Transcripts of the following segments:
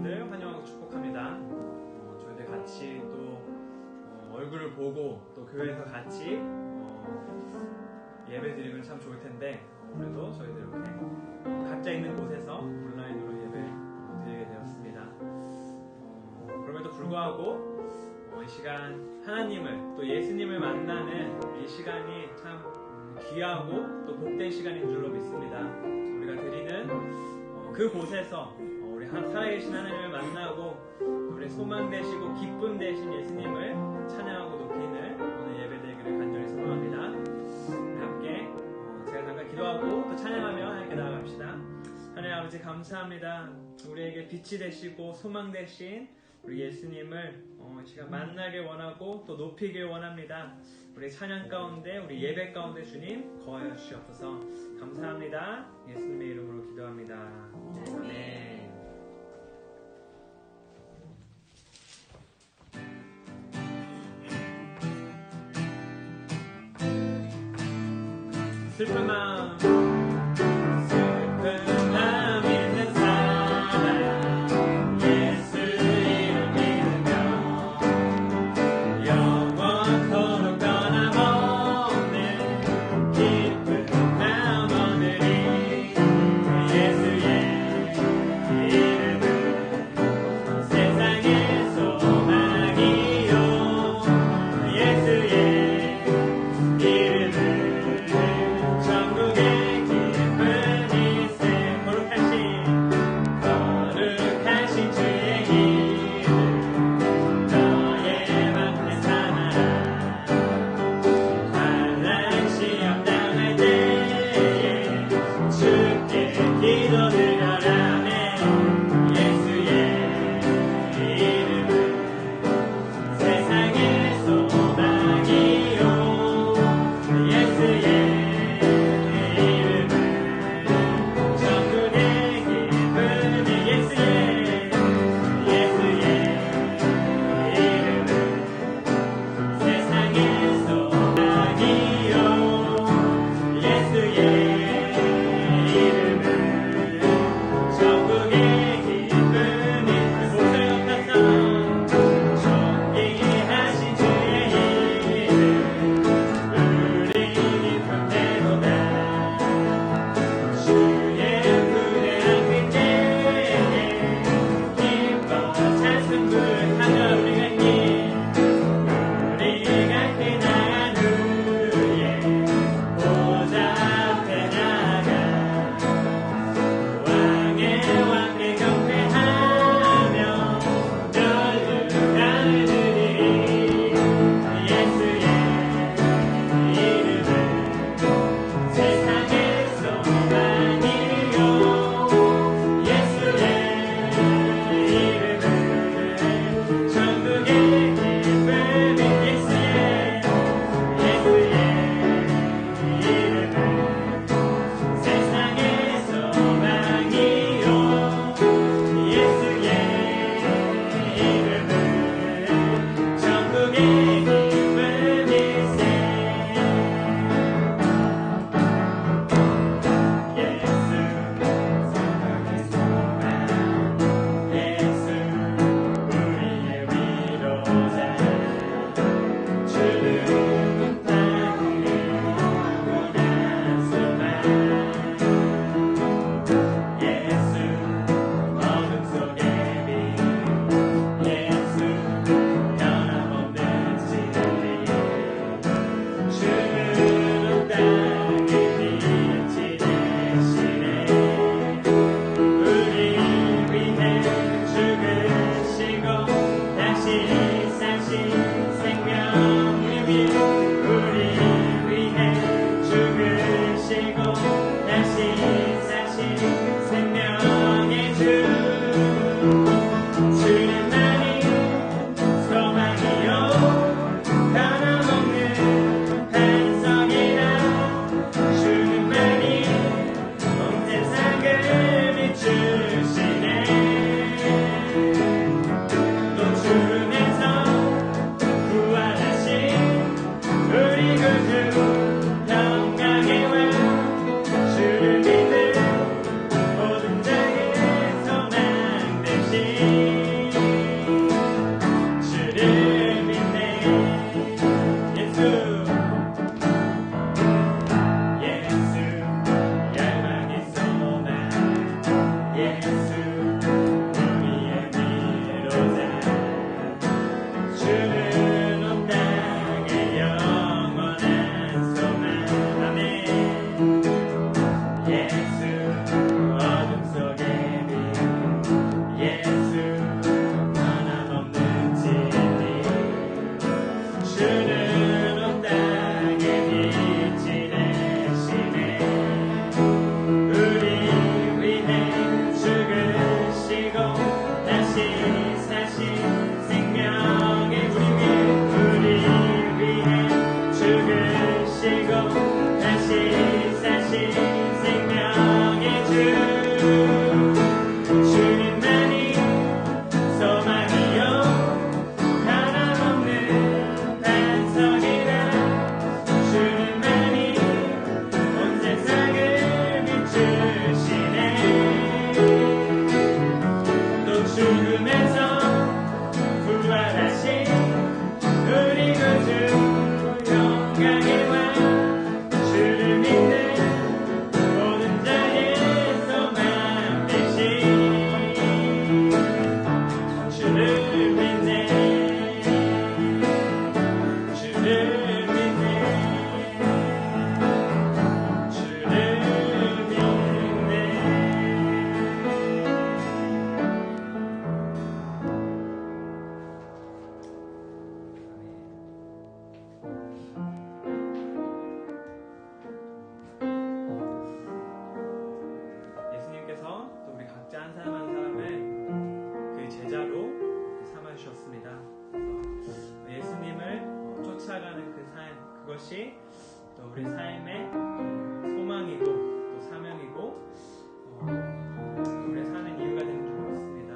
여러분들 환영하고 축복합니다. 저희들 같이 또 얼굴을 보고 또 교회에서 같이 예배 드리면 참 좋을 텐데 오늘도 저희들 이렇게 각자 있는 곳에서 온라인으로 예배 드리게 되었습니다. 그럼에도 불구하고 이 시간 하나님을 또 예수님을 만나는 이 시간이 참 귀하고 또 복된 시간인 줄로 믿습니다. 우리가 드리는 그곳에서 우리 살아계신 하나님을 만나고 우리 소망 되시고 기쁨 되신 예수님을 찬양하고 높이는 오늘 예배 되기를 간절히 소망합니다. 함께 제가 잠깐 기도하고 또 찬양하며 함께 나아갑시다. 하나님 아버지 감사합니다. 우리에게 빛이 되시고 소망 되신 우리 예수님을 이 시간 만나길 원하고 또 높이길 원합니다. 우리 찬양 가운데 우리 예배 가운데 주님 거하여 주시옵소서. 감사합니다. 예수님의 이름으로 기도합니다. 아멘. 슬픈 마음 있는 사람 예수 이름 믿으며 영원토록 떠남없는 기쁜 마음 얻으리. 예수의 이름은 세상의 소망이요 예수의 이름은 천국의 기쁨일세. 거룩하신 주의 이름 너의 맘에 삼아라. 환난 시험 당할 때에 주께 기도드려라. 예수의 이름은 세상의 소망이요 예수의 우리 삶의 소망이고 또 사명이고 우리의 사는 이유가 되는 줄 믿습니다.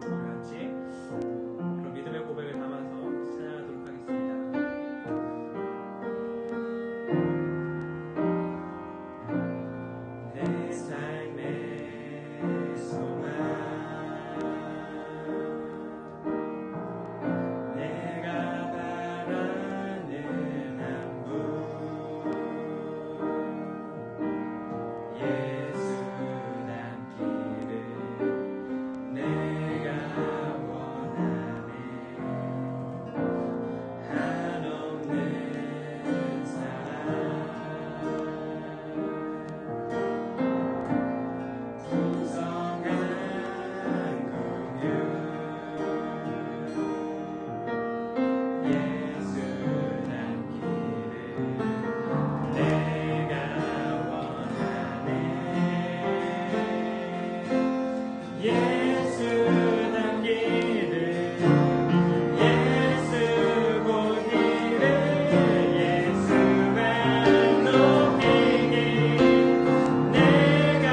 우리 같이 그런 믿음의 고백을 담아서 찬양하도록 하겠습니다. 내 삶의 소망 내가 바라는 한 분 예수 닮기를 내가 원하네 한없는 사랑 풍성한 긍휼 예수 닮기를 내가 원하네 예수 닮기를 예수 보기를 예수만 높이길 내가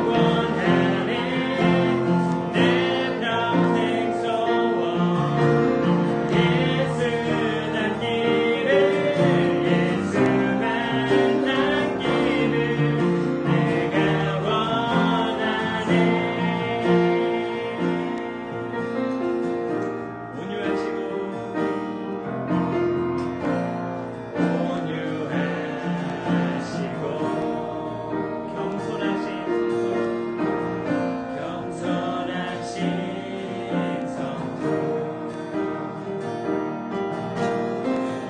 원하네 내 평생 소원 예수 닮기를 예수만 닮기를 내가 원하네 온유하시고 겸손하신 성도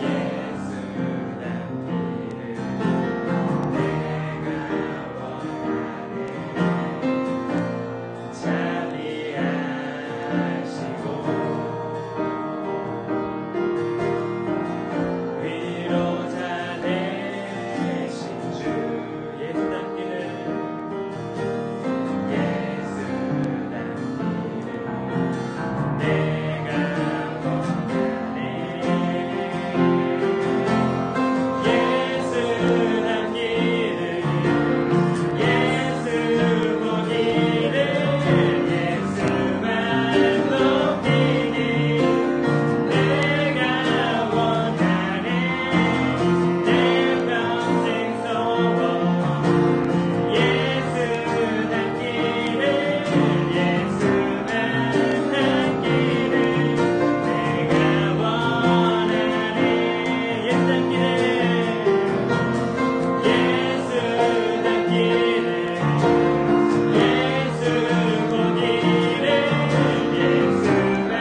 예수 닮기를 내가 원하네 자비하시고 위로자 되신 주 예수 닮기를 예수 닮기를 내가 원하네 예수 닮기를 예수 보기를 예수만 높이길 내가 원하네 내 평생 소원 예수 닮기를 예수만 닮기를 내가 원하네 예수 닮기를 예수 닮기를 예수 보기를 예수만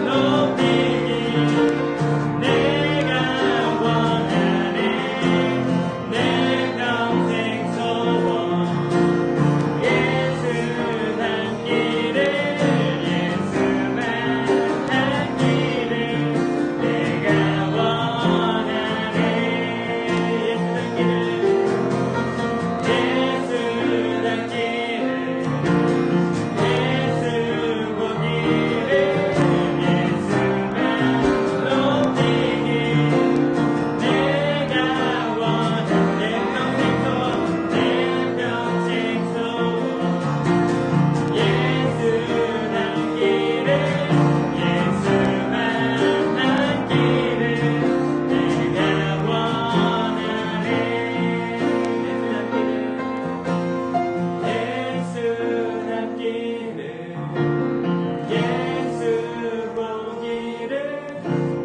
높이길 내가 원하네 내 평생 소원 예수 닮기를 예수만 닮기를 내가 원하네 예수 닮기를 예수 보기를 예수만 높이길 내가 원하네 내 평생 소원 예수 닮기를 예수만 닮기를 내가 원하네 예수 닮기를 예수 보기를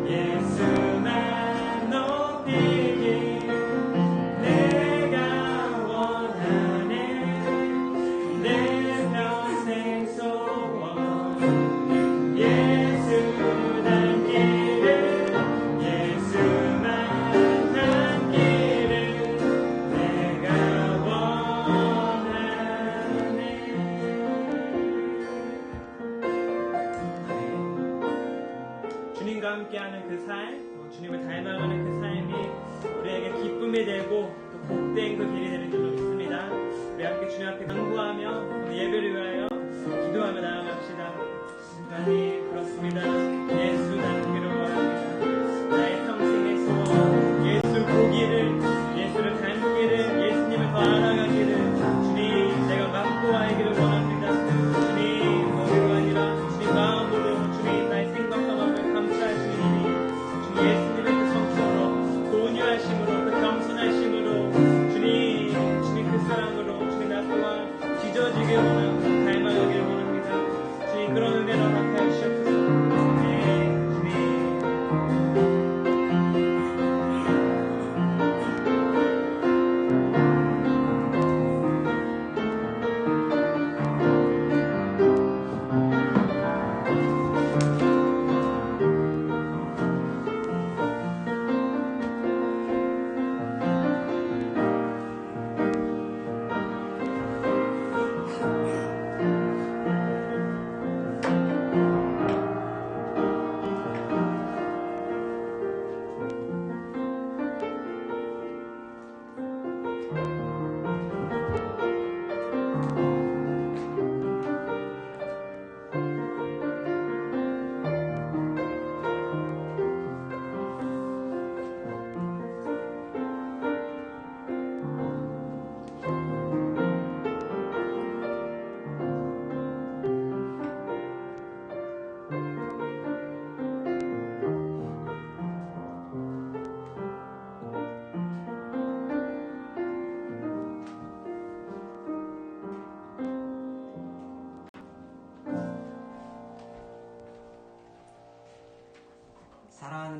예수만 높이길 내가 원하네 내 평생 소원 예수 닮기를 예수만 닮기를 내가 원하네 주님과 함께하는 그 삶, 주님을 닮아가는 그 삶이 우리에게 기쁨이 되고 또 복된 그 길이 되는 줄로 믿습니다. 우리 함께 주님 앞에 간구하며 오늘 예배를 위하여 기도하며 나아갑시다. 하나님 그렇습니다. 예수 닮기를 원합니다. 나의 평생의 소원 예수 보기를 예수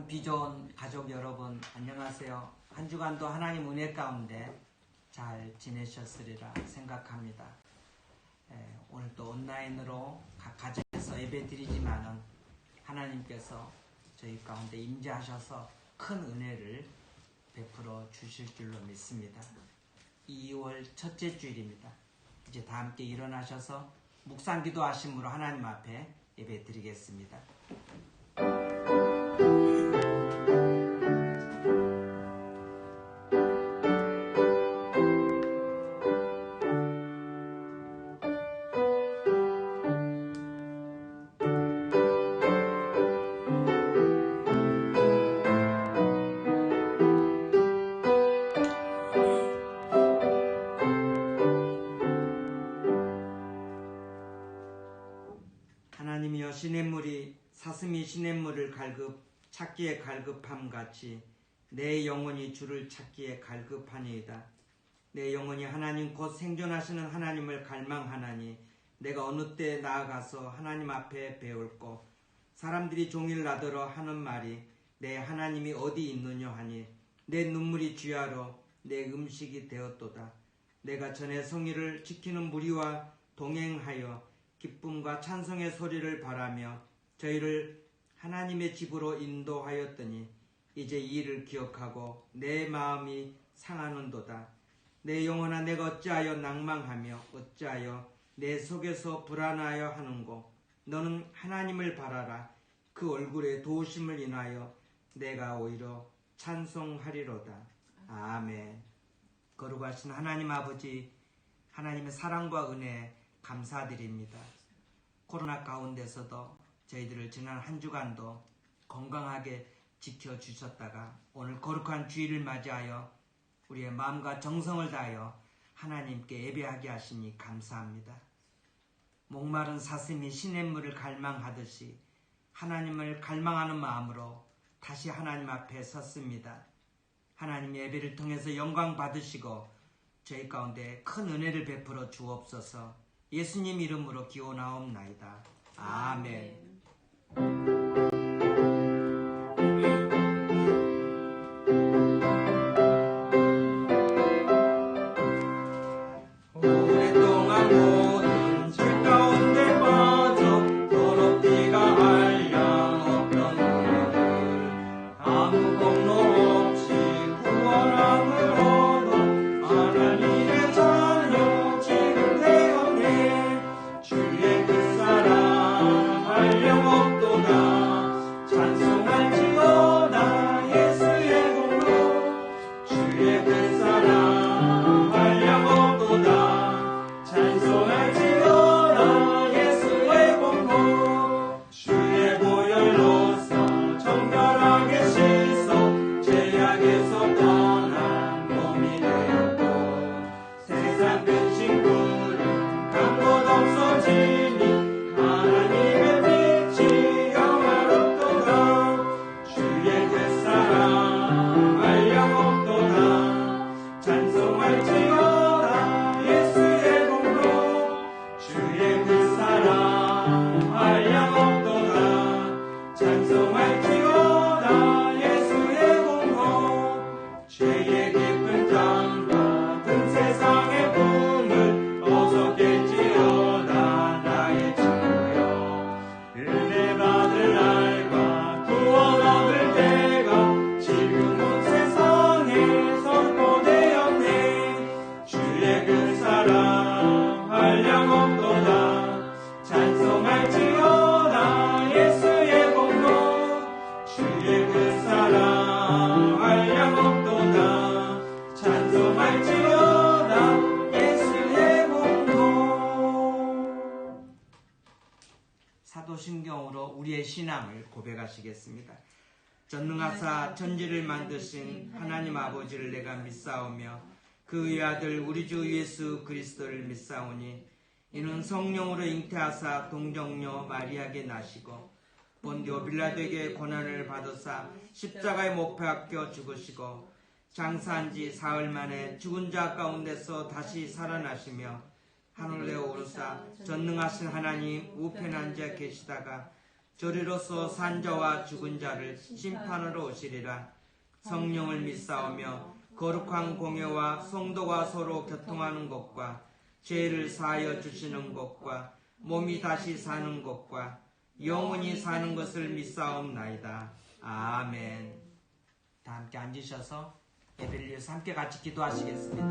비전 가족 여러분 안녕하세요. 한 주간도 하나님 은혜 가운데 잘 지내셨으리라 생각합니다. 오늘도 온라인으로 각 가정에서 예배 드리지만은 하나님께서 저희 가운데 임재하셔서 큰 은혜를 베풀어 주실 줄로 믿습니다. 2월 첫째 주일입니다. 이제 다 함께 일어나셔서 묵상 기도하심으로 하나님 앞에 예배 드리겠습니다. 하나님이여 시냇물이 사슴이 시냇물을 찾기에 갈급함 같이 내 영혼이 주를 찾기에 갈급하니이다. 내 영혼이 하나님 곧 생존하시는 하나님을 갈망하나니 내가 어느 때 나아가서 하나님 앞에 배울고 사람들이 종일 나더러 하는 말이 내 하나님이 어디 있느냐 하니 내 눈물이 주야로 내 음식이 되었도다. 내가 전에 성의를 지키는 무리와 동행하여 기쁨과 찬송의 소리를 바라며 저희를 하나님의 집으로 인도하였더니 이제 이 일을 기억하고 내 마음이 상하는도다. 내 영혼아 내가 어찌하여 낭망하며 어찌하여 내 속에서 불안하여 하는고 너는 하나님을 바라라. 그 얼굴의 도우심을 인하여 내가 오히려 찬송하리로다. 아멘. 거룩하신 하나님 아버지, 하나님의 사랑과 은혜 감사드립니다. 코로나 가운데서도 저희들을 지난 한 주간도 건강하게 지켜주셨다가 오늘 거룩한 주일을 맞이하여 우리의 마음과 정성을 다하여 하나님께 예배하게 하시니 감사합니다. 목마른 사슴이 시냇물을 갈망하듯이 하나님을 갈망하는 마음으로 다시 하나님 앞에 섰습니다. 하나님 예배를 통해서 영광 받으시고 저희 가운데 큰 은혜를 베풀어 주옵소서. 예수님 이름으로 기원하옵나이다. 아멘. 오랫동안 모든 죄 가운데 빠져 더럽기가 한량 없던 우리를 아무 공로 없이 구원함을 얻어 하나님의 자녀 지금 되었네. 주의 그 사랑 한량없도다. 찬송할지어다 예수의 공로. 주의 그 사랑 한량없도다. 찬송할지어다 예수의 공로. 주의 보혈로서 정결하게 씻어 죄악에서 떠난 몸이 되었고 세상 근심 구름 간 곳 없어지니 하나님의 빛이 영화롭도다. 주의 그 사랑 한량없도다. 찬송할지어다 예수의 공로. 주의 그 사랑 한량없도다. 찬송할지어다 예수의 공로. 죄의 깊은 땅과 든 세상의 꿈을 어서 깰지어다 나의 친구여. 은혜 받을 날과 구원 얻을 때가 지금은 세상에 선포되었네. 주의 그 사랑 한량없도다. 찬송할지어다 예수의 공로. 주의 그 사랑 한량없도다. 찬송할지어다 예수의 공로. 사도신경으로 우리의 신앙을 고백하시겠습니다. 전능하사 천지를 만드신 하나님 아버지를 내가 믿사오며 그의 아들 우리 주 예수 그리스도를 믿사오니 이는 성령으로 잉태하사 동정녀 마리아에게 나시고 본디오 빌라도에게 고난을 받으사 십자가에 못 박혀 죽으시고 장사한 지 사흘 만에 죽은 자 가운데서 다시 살아나시며 하늘에 오르사 전능하신 하나님 우편에 앉아 계시다가 저리로서 산자와 죽은 자를 심판으로 오시리라. 성령을 믿사오며 거룩한 공예와 성도가 서로 교통하는 것과 죄를 사하여 주시는 것과 몸이 다시 사는 것과 영원히 사는 것을 믿사옵나이다. 아멘. 다 함께 앉으셔서 예배를 위해서 함께 같이 기도하시겠습니다.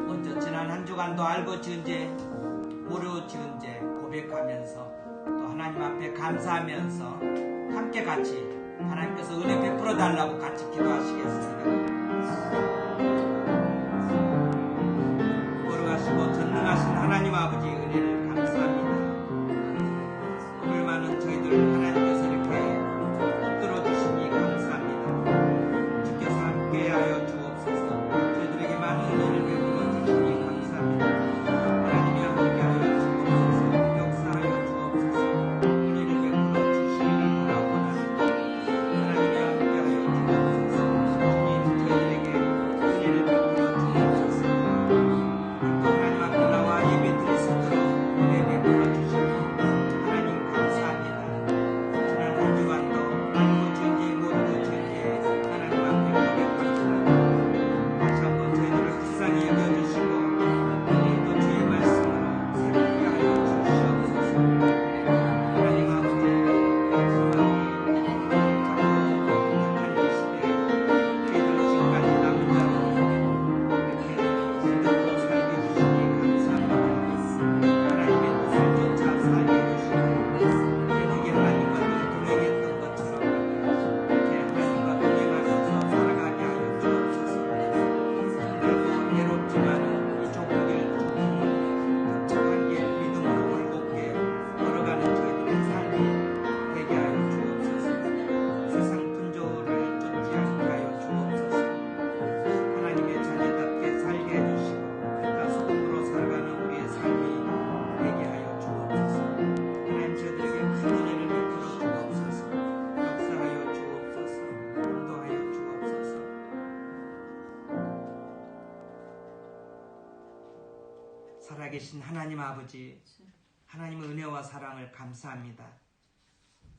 먼저 지난 한 주간도 알고 지은 죄, 모르고 지은 죄 고백하면서 또 하나님 앞에 감사하면서 함께 같이 하나님께서 은혜 베풀어 달라고 같이 기도하시겠습니다. 거룩하시고 전능하신 하나님 아버지 은혜를 감사합니다. 오늘만은 저희들 하나님께서 이렇게 붙들어 주시니 감사합니다. 주께서 함께하여 주옵소서. 저희들에게 많은 은혜를 베풀어 주시니 감사합니다. 하나님이 함께하여 주옵소서. 역사하여 주옵소서. 은혜를 베풀어 주시기를 바라옵나이다. 하나님이 함께하여 주옵소서. 주님 저희들에게 은혜를 베풀어 주옵소서. 또 하나님 앞에 나와 예배 드릴 수 있도록 은혜 베풀어 주시니 하나님 감사합니다. 지난 한 주간도 알고 지은 죄 모르고 지은 죄 하나님 앞에 고백합니다. 다시 한번 저희들을 불쌍히 여겨주시고 오늘도 주의 말씀으로 새롭게 하여 주시옵소서. 하나님 아버지 마음이 자꾸 부족한 이 시대에 저희들 지금까지 남은 자로 이렇게 진정으로 살게 해주시니 감사합니다. 하나님의 뜻을 쫓아 살게 해주시고 우리에게 하나님과 늘 동행했던 것처럼 이렇게 하나님과 동행하면서 살아가게 하여 주옵소서. 힘들고 외롭지만은 이 좁은 길 척척한 길 믿음으로 올곧게 걸어가는 저희들의 삶이 되게 하여 주옵소서. 세상 분조를 쫓지 않게 하여 주옵소서. 하나님의 자녀답게 살게 해주시고 빛과 소금으로 살아가는 우리의 삶이 되게 하여 주옵소서. 하나님 저희들에게 큰 은혜를 베풀어 주옵소서. 역사하여 주옵소서. 인도하여 주옵소서. 살아계신 하나님 아버지, 하나님의 은혜와 사랑을 감사합니다.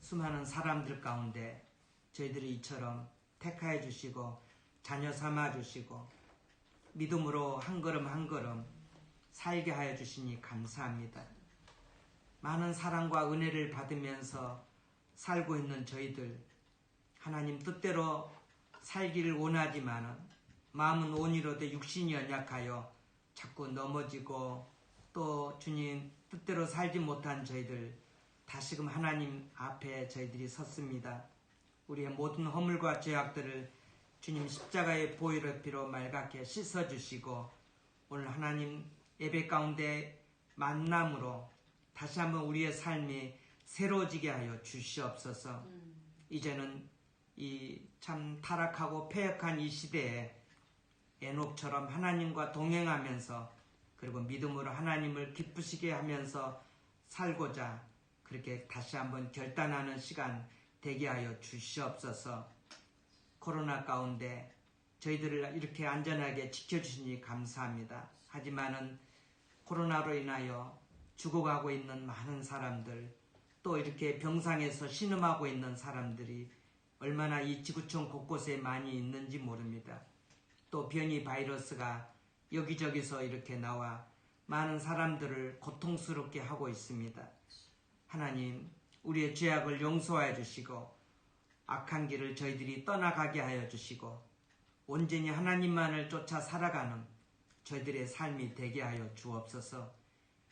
수많은 사람들 가운데 저희들이 이처럼 택하여 주시고 자녀 삼아 주시고 믿음으로 한 걸음 한 걸음 살게 하여 주시니 감사합니다. 많은 사랑과 은혜를 받으면서 살고 있는 저희들 하나님 뜻대로 살기를 원하지만은 마음은 온이로되 육신이 연약하여 자꾸 넘어지고 또 주님 뜻대로 살지 못한 저희들 다시금 하나님 앞에 저희들이 섰습니다. 우리의 모든 허물과 죄악들을 주님 십자가의 보혈의 피로 맑게 씻어주시고 오늘 하나님 예배 가운데 만남으로 다시 한번 우리의 삶이 새로워지게 하여 주시옵소서. 이제는 이 참 타락하고 패역한 이 시대에 에녹처럼 하나님과 동행하면서 그리고 믿음으로 하나님을 기쁘시게 하면서 살고자 그렇게 다시 한번 결단하는 시간 되게 하여 주시옵소서. 코로나 가운데 저희들을 이렇게 안전하게 지켜주시니 감사합니다. 하지만은 코로나로 인하여 죽어가고 있는 많은 사람들 또 이렇게 병상에서 신음하고 있는 사람들이 얼마나 이 지구촌 곳곳에 많이 있는지 모릅니다. 또 변이 바이러스가 여기저기서 이렇게 나와 많은 사람들을 고통스럽게 하고 있습니다. 하나님 우리의 죄악을 용서하여 주시고 악한 길을 저희들이 떠나가게 하여 주시고 온전히 하나님만을 쫓아 살아가는 저희들의 삶이 되게 하여 주옵소서.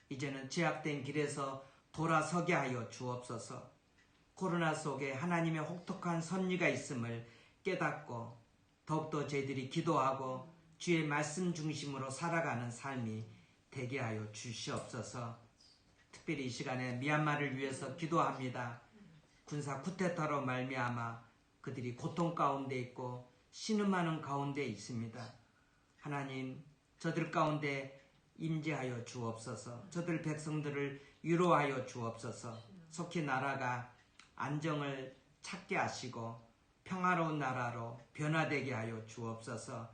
이제는 죄악된 길에서 돌아서게 하여 주옵소서. 코로나 속에 하나님의 혹독한 섭리가 있음을 깨닫고 더욱더 저희들이 기도하고 주의 말씀 중심으로 살아가는 삶이 되게 하여 주시옵소서. 특별히 이 시간에 미얀마를 위해서 기도합니다. 군사 쿠데타로 말미암아 그들이 고통 가운데 있고 신음하는 가운데 있습니다. 하나님 저들 가운데 임재하여 주옵소서. 저들 백성들을 위로하여 주옵소서. 속히 나라가 안정을 찾게 하시고 평화로운 나라로 변화되게 하여 주옵소서.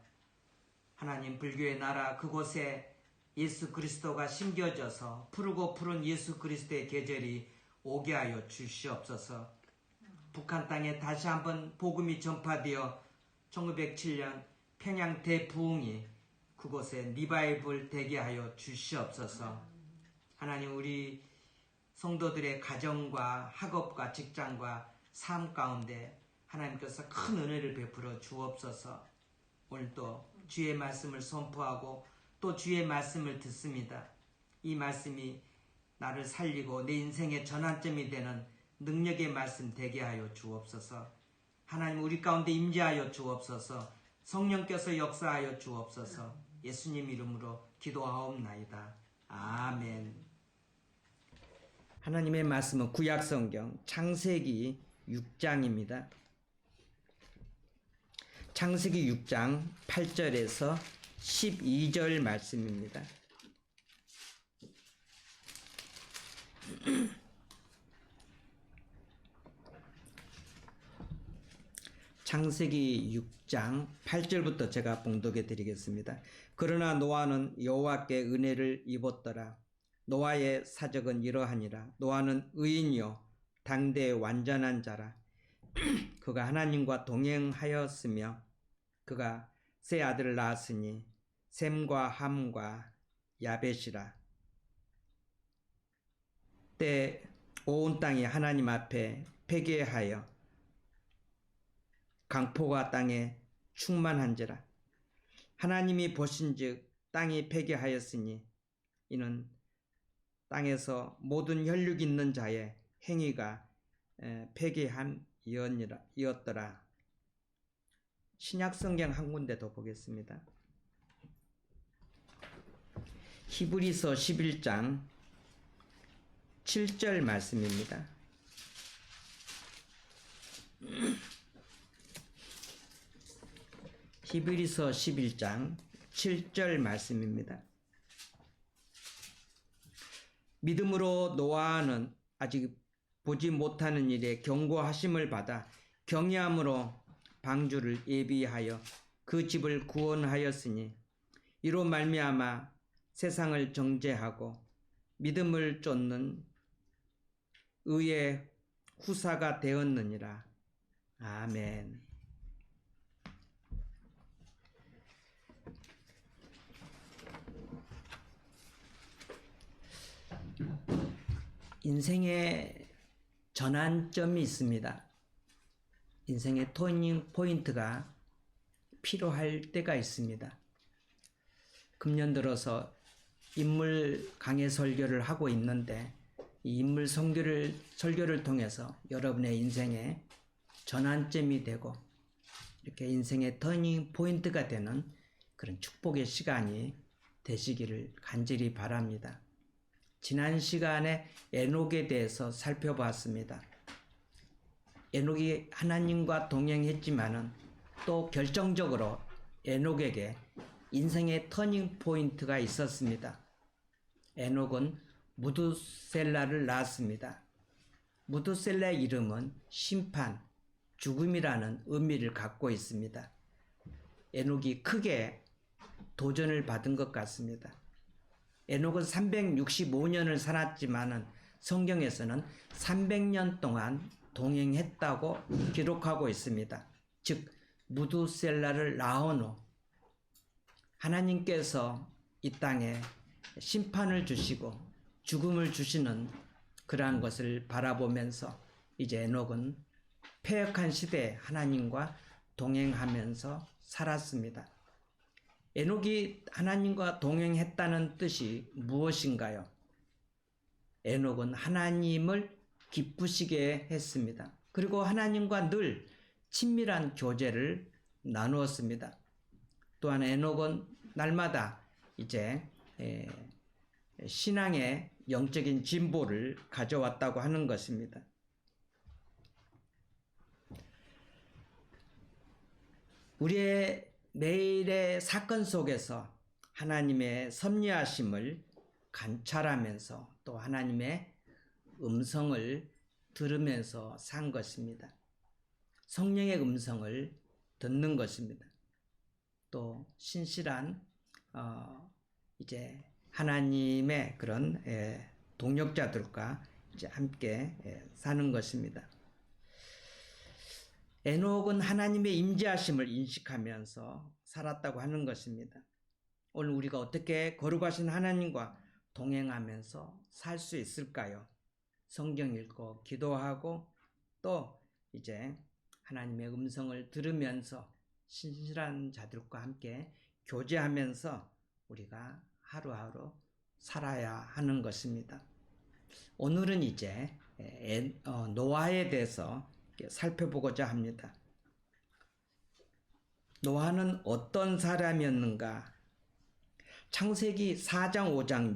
하나님 불교의 나라 그곳에 예수 그리스도가 심겨져서 푸르고 푸른 예수 그리스도의 계절이 오게 하여 주시옵소서. 북한 땅에 다시 한번 복음이 전파되어 1907년 평양 대부흥이 그곳에 리바이벌 되게 하여 주시옵소서. 하나님, 우리 성도들의 가정과 학업과 직장과 삶 가운데 하나님께서 큰 은혜를 베풀어 주옵소서. 오늘도 주의 말씀을 선포하고 또 주의 말씀을 듣습니다. 이 말씀이 나를 살리고 내 인생의 전환점이 되는 능력의 말씀 되게 하여 주옵소서. 하나님, 우리 가운데 임재하여 주옵소서. 성령께서 역사하여 주옵소서. 예수님 이름으로 기도하옵나이다. 아멘. 하나님의 말씀은 구약성경 창세기 6장입니다. 창세기 6장 8절에서 12절 말씀입니다. 창세기 6장 8절부터 제가 봉독해 드리겠습니다. 그러나 노아는 여호와께 은혜를 입었더라. 노아의 사적은 이러하니라. 노아는 의인이요 당대의 완전한 자라. 그가 하나님과 동행하였으며 그가 세 아들을 낳았으니 셈과 함과 야벳이라. 때 온 땅이 하나님 앞에 회개하여 강포가 땅에 충만한지라. 하나님이 보신즉 땅이 회개하였으니 이는 땅에서 모든 혈육 있는 자의 행위가 회개함이었더라. 신약성경 한 군데 더 보겠습니다. 히브리서 11장 7절 말씀입니다. 히브리서 11장 7절 말씀입니다. 믿음으로 노아는 아직 보지 못하는 일에 경고하심을 받아 경외함으로 방주를 예비하여 그 집을 구원하였으니 이로 말미암아 세상을 정죄하고 믿음을 쫓는 의의 후사가 되었느니라. 아멘. 인생의 전환점이 있습니다. 인생의 터닝 포인트가 필요할 때가 있습니다. 금년 들어서 인물 강해 설교를 하고 있는데 이 인물 설교를 통해서 여러분의 인생의 전환점이 되고 이렇게 인생의 터닝 포인트가 되는 그런 축복의 시간이 되시기를 간절히 바랍니다. 지난 시간에 에녹에 대해서 살펴봤습니다. 에녹이 하나님과 동행했지만은 또 결정적으로 에녹에게 인생의 터닝 포인트가 있었습니다. 에녹은 무두셀라를 낳았습니다. 무두셀라의 이름은 심판, 죽음이라는 의미를 갖고 있습니다. 에녹이 크게 도전을 받은 것 같습니다. 에녹은 365년을 살았지만은 성경에서는 300년 동안 동행했다고 기록하고 있습니다. 즉 무두셀라를 낳은 후 하나님께서 이 땅에 심판을 주시고 죽음을 주시는 그러한 것을 바라보면서 이제 에녹은 패역한 시대에 하나님과 동행하면서 살았습니다. 에녹이 하나님과 동행했다는 뜻이 무엇인가요? 에녹은 하나님을 기쁘시게 했습니다. 그리고 하나님과 늘 친밀한 교제를 나누었습니다. 또한 에녹은 날마다 이제 신앙의 영적인 진보를 가져왔다고 하는 것입니다. 우리의 매일의 사건 속에서 하나님의 섭리하심을 관찰하면서 또 하나님의 음성을 들으면서 산 것입니다. 성령의 음성을 듣는 것입니다. 또 신실한 이제 하나님의 그런 동역자들과 이제 함께 사는 것입니다. 에녹은 하나님의 임재하심을 인식하면서 살았다고 하는 것입니다. 오늘 우리가 어떻게 거룩하신 하나님과 동행하면서 살 수 있을까요? 성경 읽고 기도하고 또 이제 하나님의 음성을 들으면서 신실한 자들과 함께 교제하면서 우리가 하루하루 살아야 하는 것입니다. 오늘은 이제 노아에 대해서 살펴보고자 합니다. 노아는 어떤 사람이었는가? 창세기 4장, 5장,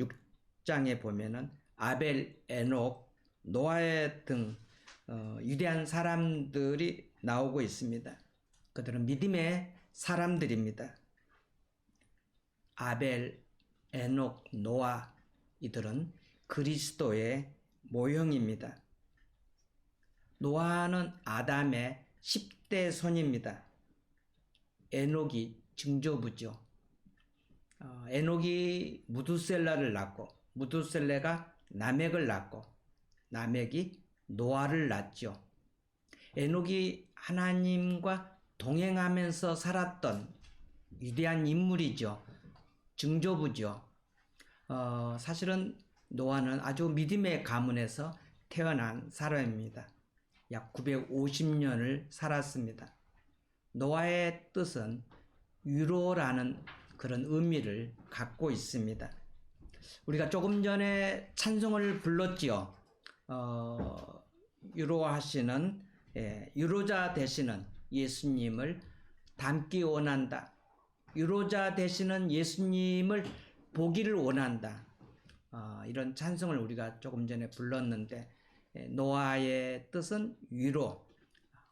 6장에 보면은 아벨, 에녹, 노아 등 위대한 사람들이 나오고 있습니다. 그들은 믿음의 사람들입니다. 아벨, 에녹, 노아 이들은 그리스도의 모형입니다. 노아는 아담의 10대 손입니다. 에녹이 증조부죠. 에녹이 무두셀라를 낳고 무두셀레가 라멕을 낳고 라멕이 노아를 낳죠. 에녹이 하나님과 동행하면서 살았던 위대한 인물이죠. 증조부죠. 사실은 노아는 아주 믿음의 가문에서 태어난 사람입니다. 약 950년을 살았습니다. 노아의 뜻은 위로라는 그런 의미를 갖고 있습니다. 우리가 조금 전에 찬송을 불렀지요. 위로하시는 위로자 되시는 예수님을 닮기 원한다. 위로자 되시는 예수님을 보기를 원한다. 이런 찬송을 우리가 조금 전에 불렀는데 노아의 뜻은 위로.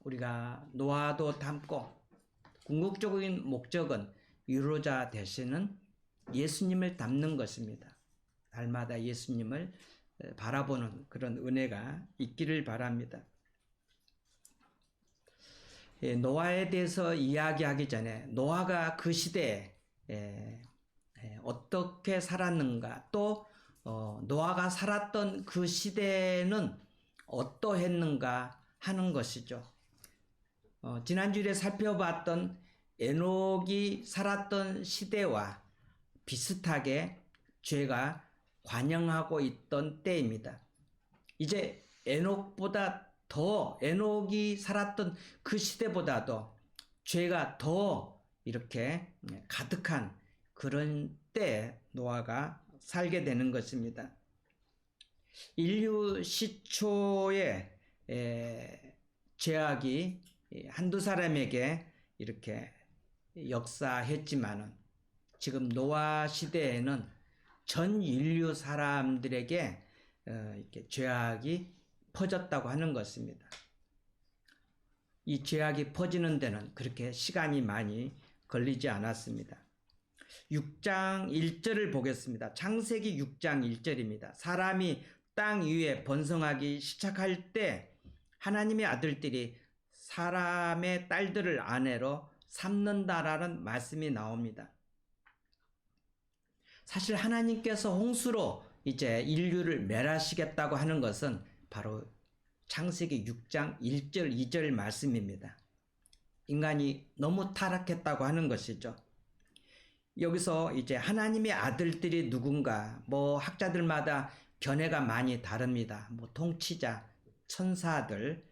우리가 노아도 닮고 궁극적인 목적은 위로자 되시는 예수님을 닮는 것입니다. 날마다 예수님을 바라보는 그런 은혜가 있기를 바랍니다. 노아에 대해서 이야기하기 전에 노아가 그 시대에 어떻게 살았는가, 또 노아가 살았던 그 시대는 어떠했는가 하는 것이죠. 지난주에 살펴봤던 에녹이 살았던 시대와 비슷하게 죄가 관영하고 있던 때입니다. 이제 에녹보다 더 에녹이 살았던 그 시대보다도 죄가 더 이렇게 가득한 그런 때에 노아가 살게 되는 것입니다. 인류 시초에 죄악이 한두 사람에게 이렇게 역사했지만은 지금 노아 시대에는 전 인류 사람들에게 이렇게 죄악이 퍼졌다고 하는 것입니다. 이 죄악이 퍼지는 데는 그렇게 시간이 많이 걸리지 않았습니다. 6장 1절을 보겠습니다. 창세기 6장 1절입니다. 사람이 땅 위에 번성하기 시작할 때 하나님의 아들들이 사람의 딸들을 아내로 삼는다라는 말씀이 나옵니다. 사실 하나님께서 홍수로 이제 인류를 멸하시겠다고 하는 것은 바로 창세기 6장 1절 2절 말씀입니다. 인간이 너무 타락했다고 하는 것이죠. 여기서 이제 하나님의 아들들이 누군가, 학자들마다 견해가 많이 다릅니다. 통치자, 천사들,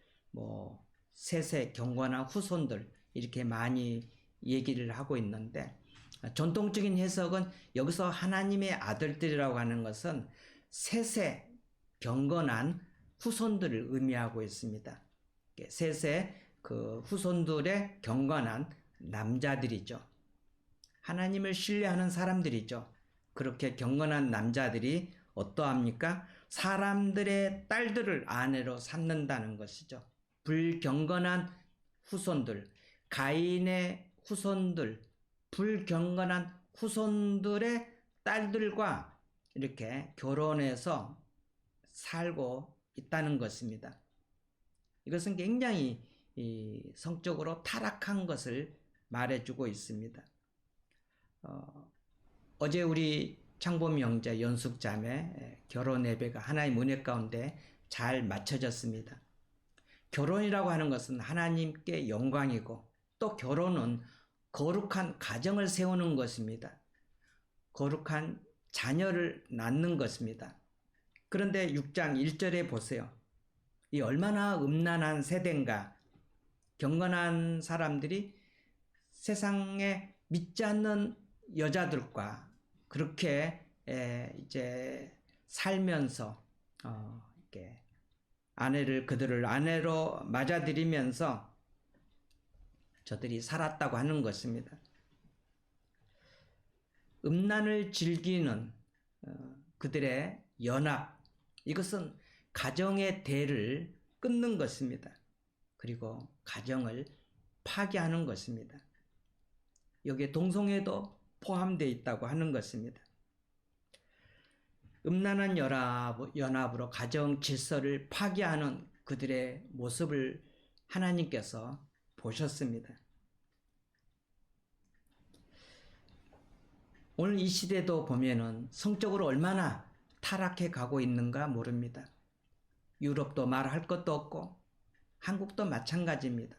셋의 경건한 후손들 이렇게 많이 얘기를 하고 있는데, 전통적인 해석은 여기서 하나님의 아들들이라고 하는 것은 셋의 경건한 후손들을 의미하고 있습니다. 셋의 그 후손들의 경건한 남자들이죠. 하나님을 신뢰하는 사람들이죠. 그렇게 경건한 남자들이 어떠합니까? 사람들의 딸들을 아내로 삼는다는 것이죠. 불경건한 후손들, 가인의 후손들, 불경건한 후손들의 딸들과 이렇게 결혼해서 살고 있다는 것입니다. 이것은 굉장히 성적으로 타락한 것을 말해주고 있습니다. 어제 우리 창범 형제 연숙자매 결혼 예배가 하나님 은혜 가운데 잘 맞춰졌습니다. 결혼이라고 하는 것은 하나님께 영광이고 또 결혼은 거룩한 가정을 세우는 것입니다. 거룩한 자녀를 낳는 것입니다. 그런데 6장 1절에 보세요. 이 얼마나 음란한 세대인가. 경건한 사람들이 세상에 믿지 않는 여자들과 그렇게 이제 살면서 이렇게 그들을 아내로 맞아들이면서 저들이 살았다고 하는 것입니다. 음란을 즐기는 그들의 연합, 이것은 가정의 대를 끊는 것입니다. 그리고 가정을 파괴하는 것입니다. 여기에 동성애도 포함되어 있다고 하는 것입니다. 음란한 연합으로 가정 질서를 파괴하는 그들의 모습을 하나님께서 보셨습니다. 오늘 이 시대도 보면은 성적으로 얼마나 타락해 가고 있는가 모릅니다. 유럽도 말할 것도 없고 한국도 마찬가지입니다.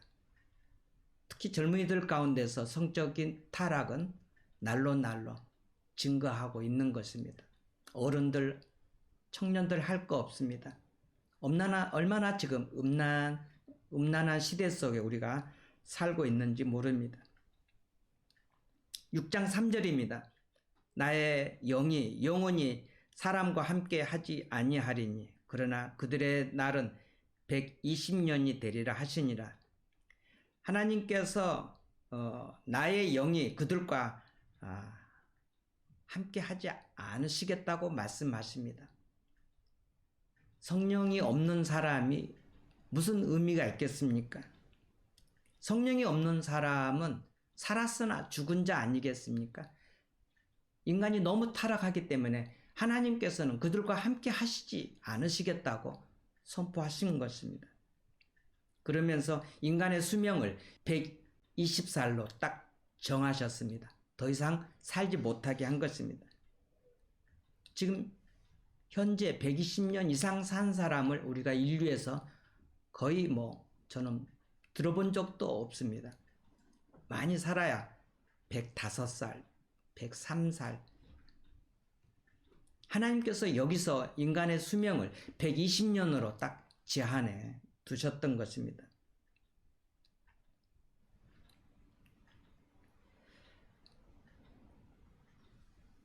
특히 젊은이들 가운데서 성적인 타락은 날로 증가하고 있는 것입니다. 어른들, 청년들 할 거 없습니다. 얼마나 지금 음란한 시대 속에 우리가 살고 있는지 모릅니다. 6장 3절입니다. 나의 영이 영원히 사람과 함께 하지 아니하리니 그러나 그들의 날은 120년이 되리라 하시니라. 하나님께서 나의 영이 그들과 함께 하지 않으시겠다고 말씀하십니다. 성령이 없는 사람이 무슨 의미가 있겠습니까? 성령이 없는 사람은 살았으나 죽은 자 아니겠습니까? 인간이 너무 타락하기 때문에 하나님께서는 그들과 함께 하시지 않으시겠다고 선포하신 것입니다. 그러면서 인간의 수명을 120살로 딱 정하셨습니다. 더 이상 살지 못하게 한 것입니다. 지금 현재 120년 이상 산 사람을 우리가 인류에서 거의 저는 들어본 적도 없습니다. 많이 살아야 105살, 103살. 하나님께서 여기서 인간의 수명을 120년으로 딱 제한해 두셨던 것입니다.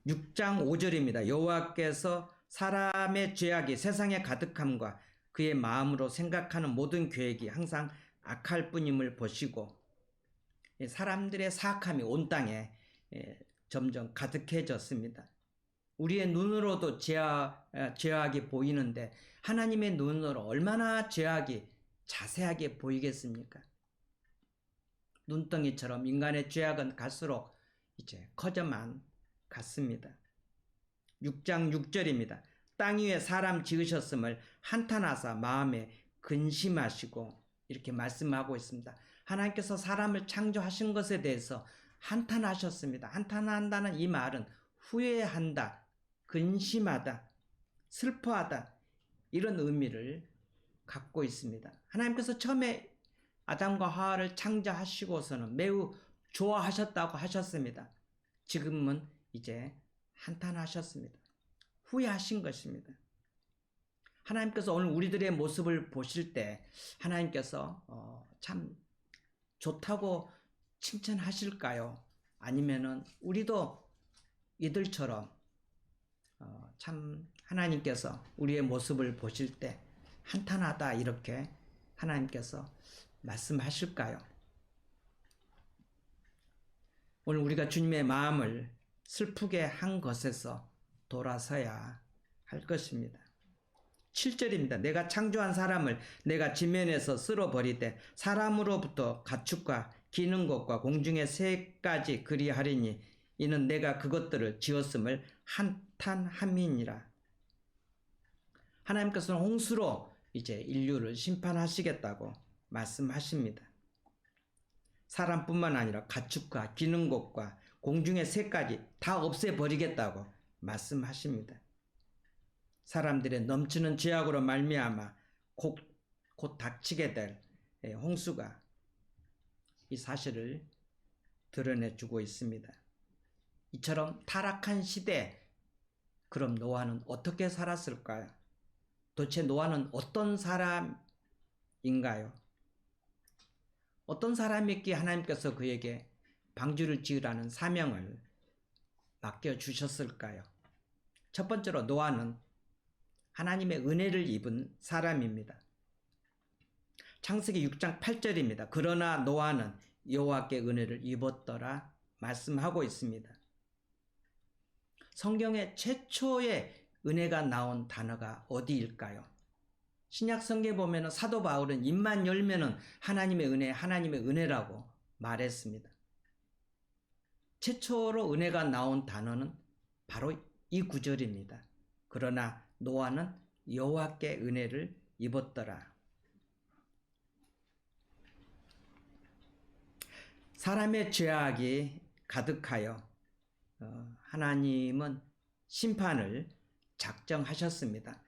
(6장 5절입니다) 여호와께서 사람의 죄악이 세상에 가득함과 그의 마음으로 생각하는 모든 계획이 항상 악할 뿐임을 보시고 사람들의 사악함이 온 땅에 점점 가득해졌습니다. 우리의 눈으로도 죄악이 보이는데 하나님의 눈으로 얼마나 죄악이 자세하게 보이겠습니까? 눈덩이처럼 인간의 죄악은 갈수록 이제 커져만 갔습니다. 6장 6절입니다. 땅 위에 사람 지으셨음을 한탄하사 마음에 근심하시고 이렇게 말씀하고 있습니다. 하나님께서 사람을 창조하신 것에 대해서 한탄하셨습니다. 한탄한다는 이 말은 후회한다, 근심하다, 슬퍼하다 이런 의미를 갖고 있습니다. 하나님께서 처음에 아담과 하와를 창조하시고서는 매우 좋아하셨다고 하셨습니다. 지금은 이제 한탄하셨습니다. 후회하신 것입니다. 하나님께서 오늘 우리들의 모습을 보실 때 하나님께서 참 좋다고 칭찬하실까요? 아니면은 우리도 이들처럼 참 하나님께서 우리의 모습을 보실 때 한탄하다 이렇게 하나님께서 말씀하실까요? 오늘 우리가 주님의 마음을 슬프게 한 것에서 돌아서야 할 것입니다. 7절입니다. 내가 창조한 사람을 내가 지면에서 쓸어버리되 사람으로부터 가축과 기는 것과 공중의 새까지 그리하리니 이는 내가 그것들을 지었음을 한탄함이니라. 하나님께서는 홍수로 이제 인류를 심판하시겠다고 말씀하십니다. 사람뿐만 아니라 가축과 기는 것과 공중의 새까지 다 없애버리겠다고 말씀하십니다. 사람들의 넘치는 죄악으로 말미암아 곧 닥치게 될 홍수가 이 사실을 드러내주고 있습니다. 이처럼 타락한 시대, 그럼 노아는 어떻게 살았을까요? 도대체 노아는 어떤 사람인가요? 어떤 사람이기에 하나님께서 그에게 방주를 지으라는 사명을 맡겨주셨을까요? 첫 번째로 노아는 하나님의 은혜를 입은 사람입니다. 창세기 6장 8절입니다. 그러나 노아는 여호와께 은혜를 입었더라 말씀하고 있습니다. 성경의 최초의 은혜가 나온 단어가 어디일까요? 신약 성경에 보면 사도 바울은 입만 열면은 하나님의 은혜라고 말했습니다. 최초로 은혜가 나온 단어는 바로 이 구절입니다. 그러나 노아는 여호와께 은혜를 입었더라. 사람의 죄악이 가득하여 하나님은 심판을 작정하셨습니다.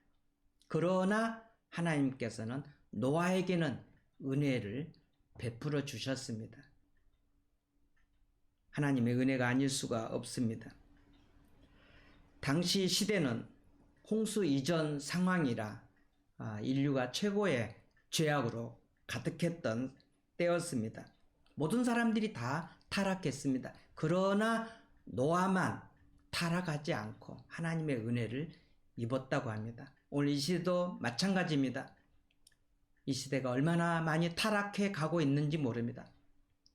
그러나 하나님께서는 노아에게는 은혜를 베풀어 주셨습니다. 하나님의 은혜가 아닐 수가 없습니다. 당시 시대는 홍수 이전 상황이라 인류가 최고의 죄악으로 가득했던 때였습니다. 모든 사람들이 다 타락했습니다. 그러나 노아만 타락하지 않고 하나님의 은혜를 입었다고 합니다. 오늘 이 시대도 마찬가지입니다. 이 시대가 얼마나 많이 타락해 가고 있는지 모릅니다.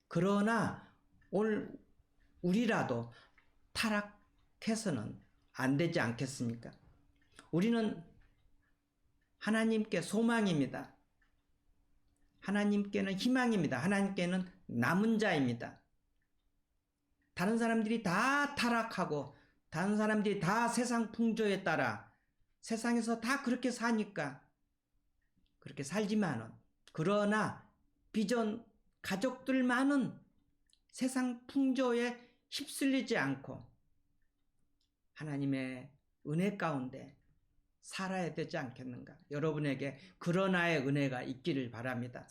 그러나 오늘 우리라도 타락해서는 안 되지 않겠습니까? 우리는 하나님께 소망입니다. 하나님께는 희망입니다. 하나님께는 남은 자입니다. 다른 사람들이 다 타락하고 다른 사람들이 다 세상 풍조에 따라 세상에서 다 그렇게 사니까 그렇게 살지만은, 그러나 비전 가족들만은 세상 풍조에 휩쓸리지 않고 하나님의 은혜 가운데 살아야 되지 않겠는가? 여러분에게 그러나의 은혜가 있기를 바랍니다.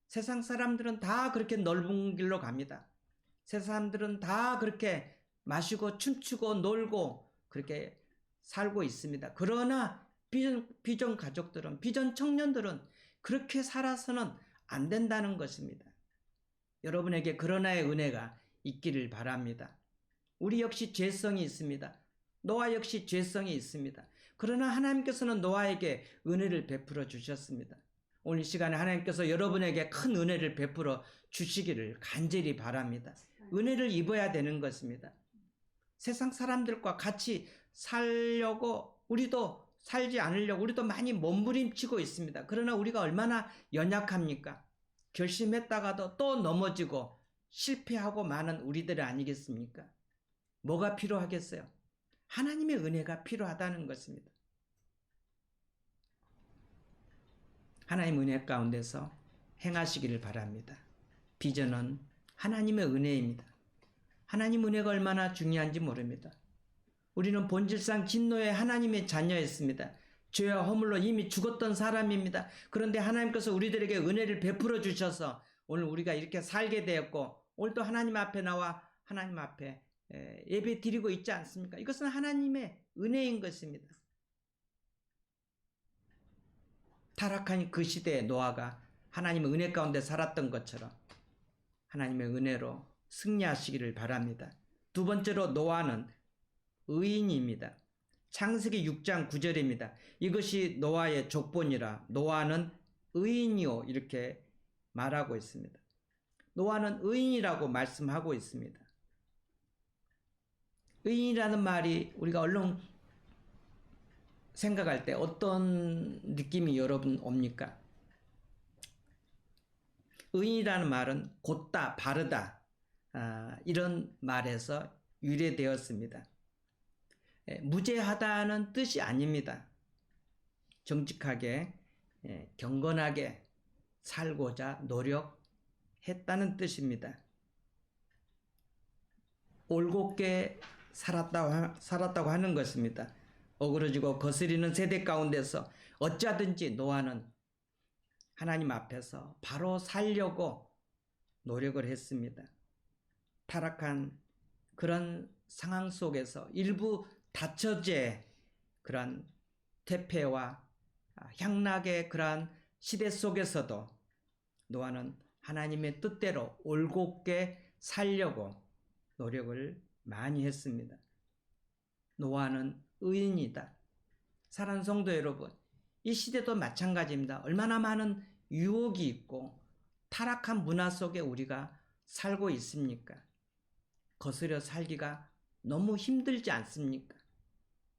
세상 사람들은 다 그렇게 넓은 길로 갑니다. 세상 사람들은 다 그렇게 마시고 춤추고 놀고 그렇게 살고 있습니다. 그러나 비전 가족들은, 비전 청년들은 그렇게 살아서는 안 된다는 것입니다. 여러분에게 그러나의 은혜가 있기를 바랍니다. 우리 역시 죄성이 있습니다. 노아 역시 죄성이 있습니다. 그러나 하나님께서는 노아에게 은혜를 베풀어 주셨습니다. 오늘 이 시간에 하나님께서 여러분에게 큰 은혜를 베풀어 주시기를 간절히 바랍니다. 은혜를 입어야 되는 것입니다. 세상 사람들과 같이 살려고 우리도 살지 않으려고 우리도 많이 몸부림치고 있습니다. 그러나 우리가 얼마나 연약합니까? 결심했다가도 또 넘어지고 실패하고 마는 우리들 아니겠습니까? 뭐가 필요하겠어요? 하나님의 은혜가 필요하다는 것입니다. 하나님의 은혜 가운데서 행하시기를 바랍니다. 비전은 하나님의 은혜입니다. 하나님 은혜가 얼마나 중요한지 모릅니다. 우리는 본질상 진노의 하나님의 자녀였습니다. 죄와 허물로 이미 죽었던 사람입니다. 그런데 하나님께서 우리들에게 은혜를 베풀어 주셔서 오늘 우리가 이렇게 살게 되었고, 오늘도 하나님 앞에 나와 하나님 앞에 예배 드리고 있지 않습니까? 이것은 하나님의 은혜인 것입니다. 타락한 그 시대에 노아가 하나님의 은혜 가운데 살았던 것처럼 하나님의 은혜로 승리하시기를 바랍니다. 두 번째로 노아는 의인입니다. 창세기 6장 9절입니다. 이것이 노아의 족본이라 노아는 의인이요, 이렇게 말하고 있습니다. 노아는 의인이라고 말씀하고 있습니다. 의인이라는 말이 우리가 얼른 생각할 때 어떤 느낌이 여러분 옵니까? 의인이라는 말은 곧다, 바르다, 이런 말에서 유래되었습니다. 무죄하다는 뜻이 아닙니다. 정직하게, 경건하게 살고자 노력했다는 뜻입니다. 올곧게 살았다고 하는 것입니다. 어그러지고 거스리는 세대 가운데서 어쩌든지 노아는 하나님 앞에서 바로 살려고 노력을 했습니다. 타락한 그런 상황 속에서 일부 다처제 그런 퇴폐와 향락의 그러한 시대 속에서도 노아는 하나님의 뜻대로 올곧게 살려고 노력을 많이 했습니다. 노아는 의인이다. 사랑하는 성도 여러분, 이 시대도 마찬가지입니다. 얼마나 많은 유혹이 있고 타락한 문화 속에 우리가 살고 있습니까? 거스려 살기가 너무 힘들지 않습니까?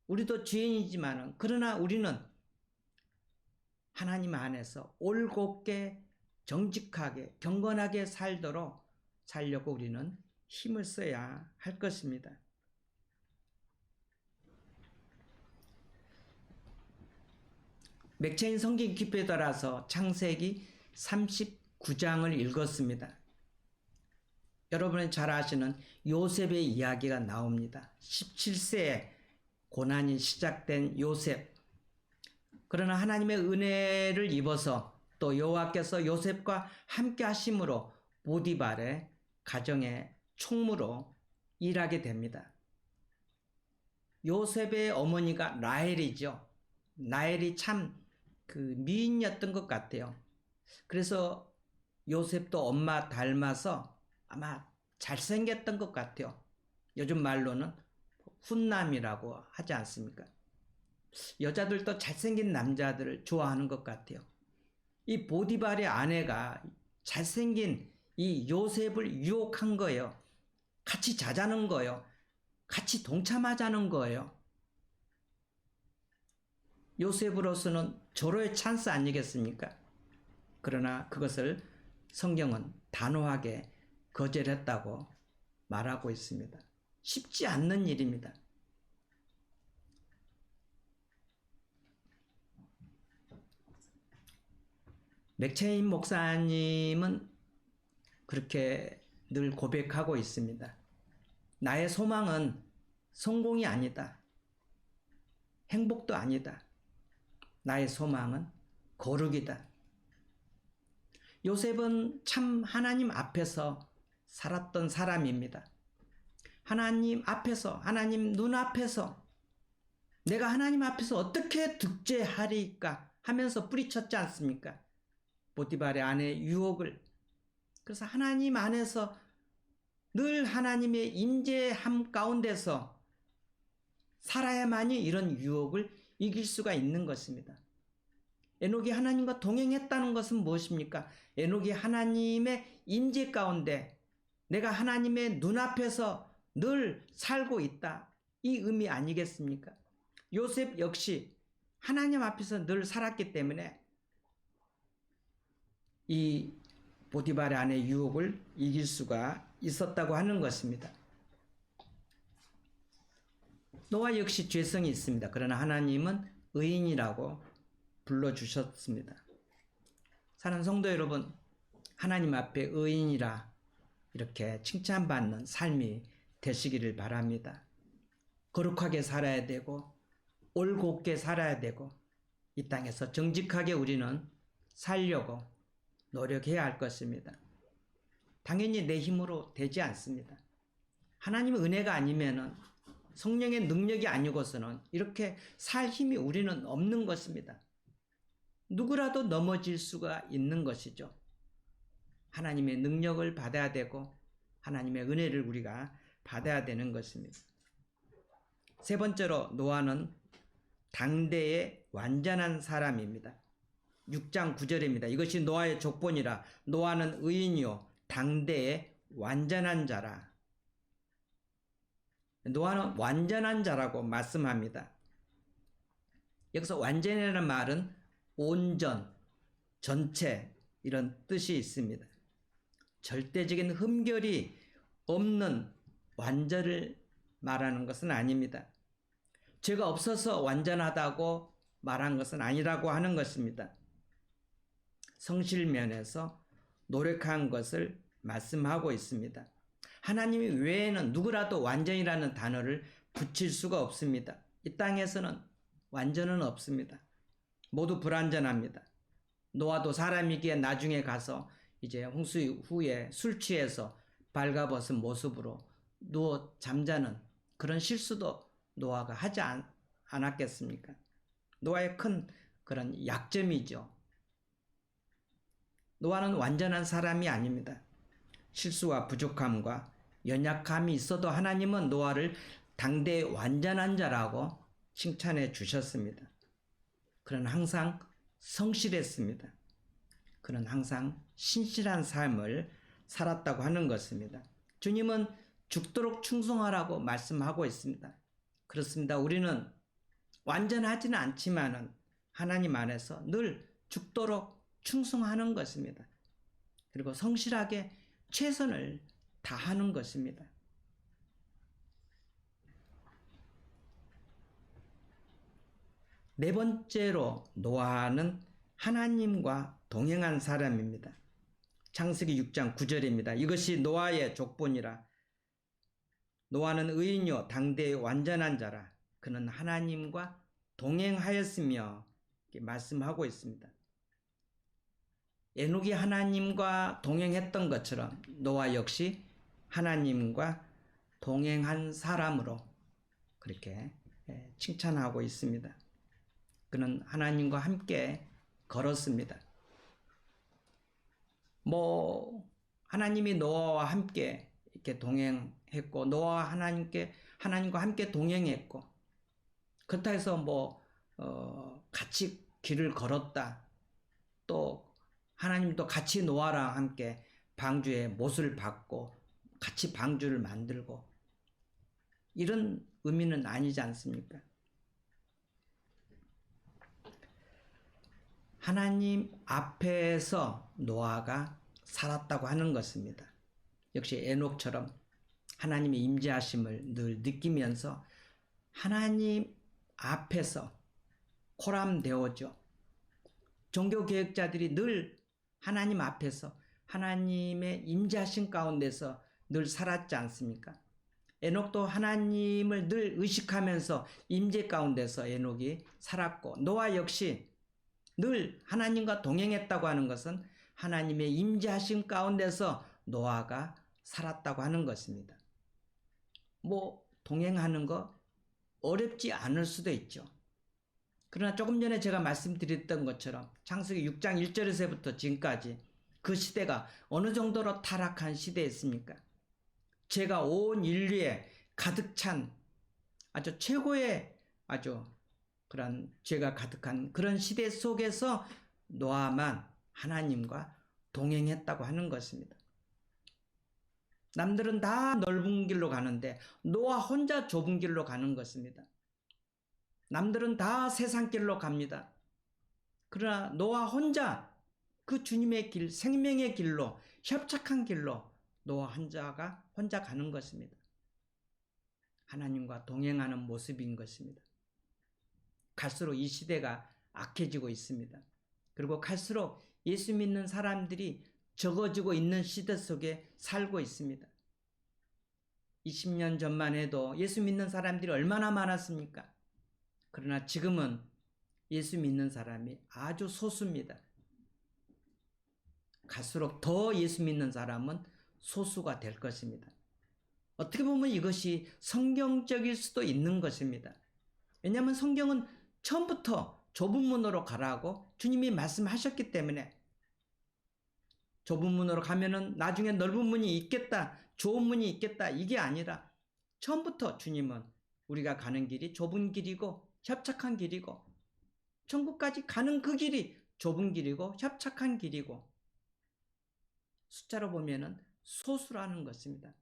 우리도 죄인이지만 그러나 우리는 하나님 안에서 올곧게 정직하게 경건하게 살려고 우리는 힘을 써야 할 것입니다. 맥체인 성경 기표에 따라서 창세기 39장을 읽었습니다. 여러분이 잘 아시는 요셉의 이야기가 나옵니다. 17세에 고난이 시작된 요셉. 그러나 하나님의 은혜를 입어서 또 여호와께서 요셉과 함께 하심으로 보디발의 가정의 총무로 일하게 됩니다. 요셉의 어머니가 라헬이죠. 라헬이 참 미인이었던 것 같아요. 그래서 요셉도 엄마 닮아서 아마 잘생겼던 것 같아요. 요즘 말로는 훈남이라고 하지 않습니까? 여자들도 잘생긴 남자들을 좋아하는 것 같아요. 이 보디발의 아내가 잘생긴 이 요셉을 유혹한 거예요. 같이 자자는 거예요. 같이 동참하자는 거예요. 요셉으로서는 절호의 찬스 아니겠습니까? 그러나 그것을 성경은 단호하게 거절했다고 말하고 있습니다. 쉽지 않는 일입니다. 맥체인 목사님은 그렇게 늘 고백하고 있습니다. 나의 소망은 성공이 아니다. 행복도 아니다. 나의 소망은 거룩이다. 요셉은 참 하나님 앞에서 살았던 사람입니다. 하나님 앞에서, 하나님 눈앞에서 내가 하나님 앞에서 어떻게 득죄하리까 하면서 뿌리쳤지 않습니까? 보디발의 아내의 유혹을. 그래서 하나님 안에서 늘 하나님의 임재함 가운데서 살아야만이 이런 유혹을 이길 수가 있는 것입니다. 에녹이 하나님과 동행했다는 것은 무엇입니까? 에녹이 하나님의 임재 가운데 내가 하나님의 눈앞에서 늘 살고 있다. 이 의미 아니겠습니까? 요셉 역시 하나님 앞에서 늘 살았기 때문에 이 보디발의 아내의 유혹을 이길 수가 있었다고 하는 것입니다. 노아 역시 죄성이 있습니다. 그러나 하나님은 의인이라고 불러주셨습니다. 사랑하는 성도 여러분, 하나님 앞에 의인이라 이렇게 칭찬받는 삶이 되시기를 바랍니다. 거룩하게 살아야 되고 올곧게 살아야 되고 이 땅에서 정직하게 우리는 살려고 노력해야 할 것입니다. 당연히 내 힘으로 되지 않습니다. 하나님의 은혜가 아니면은 성령의 능력이 아니고서는 이렇게 살 힘이 우리는 없는 것입니다. 누구라도 넘어질 수가 있는 것이죠. 하나님의 능력을 받아야 되고 하나님의 은혜를 우리가 받아야 되는 것입니다. 세 번째로 노아는 당대의 완전한 사람입니다. 6장 9절입니다. 이것이 노아의 족본이라 노아는 의인이요 당대의 완전한 자라. 노아는 완전한 자라고 말씀합니다. 여기서 완전이라는 말은 온전, 전체 이런 뜻이 있습니다. 절대적인 흠결이 없는 완전을 말하는 것은 아닙니다. 죄가 없어서 완전하다고 말한 것은 아니라고 하는 것입니다. 성실면에서 노력한 것을 말씀하고 있습니다. 하나님 외에는 누구라도 완전이라는 단어를 붙일 수가 없습니다. 이 땅에서는 완전은 없습니다. 모두 불완전합니다. 노아도 사람이기에 나중에 가서 이제 홍수 후에 술 취해서 발가벗은 모습으로 누워 잠자는 그런 실수도 노아가 하지 않았겠습니까? 노아의 큰 그런 약점이죠. 노아는 완전한 사람이 아닙니다. 실수와 부족함과 연약함이 있어도 하나님은 노아를 당대의 완전한 자라고 칭찬해 주셨습니다. 그는 항상 성실했습니다. 그는 항상 신실한 삶을 살았다고 하는 것입니다. 주님은 죽도록 충성하라고 말씀하고 있습니다. 그렇습니다. 우리는 완전하지는 않지만은 하나님 안에서 늘 죽도록 충성하는 것입니다. 그리고 성실하게 최선을 다하는 것입니다. 네 번째로 노아는 하나님과 동행한 사람입니다. 창세기 6장 9절입니다. 이것이 노아의 족본이라. 노아는 의인이요 당대의 완전한 자라. 그는 하나님과 동행하였으며 이렇게 말씀하고 있습니다. 에녹이 하나님과 동행했던 것처럼 노아 역시 하나님과 동행한 사람으로 그렇게 칭찬하고 있습니다. 그는 하나님과 함께 걸었습니다. 하나님이 노아와 함께 이렇게 동행했고, 노아와 하나님과 함께 동행했고, 그렇다 해서 같이 길을 걸었다. 또 하나님도 같이 노아랑 함께 방주의 못을 받고, 같이 방주를 만들고, 이런 의미는 아니지 않습니까? 하나님 앞에서 노아가 살았다고 하는 것입니다. 역시 에녹처럼 하나님의 임재하심을 늘 느끼면서 하나님 앞에서 코람되어져 종교개혁자들이 늘 하나님 앞에서 하나님의 임재하심 가운데서 늘 살았지 않습니까? 에녹도 하나님을 늘 의식하면서 임재 가운데서 에녹이 살았고, 노아 역시 늘 하나님과 동행했다고 하는 것은 하나님의 임재하심 가운데서 노아가 살았다고 하는 것입니다. 동행하는 거 어렵지 않을 수도 있죠. 그러나 조금 전에 제가 말씀드렸던 것처럼 창세기 6장 1절에서부터 지금까지 그 시대가 어느 정도로 타락한 시대였습니까? 죄가 온 인류에 가득 찬 아주 최고의 그런 죄가 가득한 그런 시대 속에서 노아만 하나님과 동행했다고 하는 것입니다. 남들은 다 넓은 길로 가는데 노아 혼자 좁은 길로 가는 것입니다. 남들은 다 세상 길로 갑니다. 그러나 노아 혼자 그 주님의 길, 생명의 길로, 협착한 길로 노아 혼자 가는 것입니다. 하나님과 동행하는 모습인 것입니다. 갈수록 이 시대가 악해지고 있습니다. 그리고 갈수록 예수 믿는 사람들이 적어지고 있는 시대 속에 살고 있습니다. 20년 전만 해도 예수 믿는 사람들이 얼마나 많았습니까? 그러나 지금은 예수 믿는 사람이 아주 소수입니다. 갈수록 더 예수 믿는 사람은 소수가 될 것입니다. 어떻게 보면 이것이 성경적일 수도 있는 것입니다. 왜냐하면 성경은 처음부터 좁은 문으로 가라고 주님이 말씀하셨기 때문에, 좁은 문으로 가면은 나중에 넓은 문이 있겠다, 좋은 문이 있겠다, 이게 아니라 처음부터 주님은 우리가 가는 길이 좁은 길이고 협착한 길이고, 천국까지 가는 그 길이 좁은 길이고 협착한 길이고, 숫자로 보면은 소수라는 것입니다.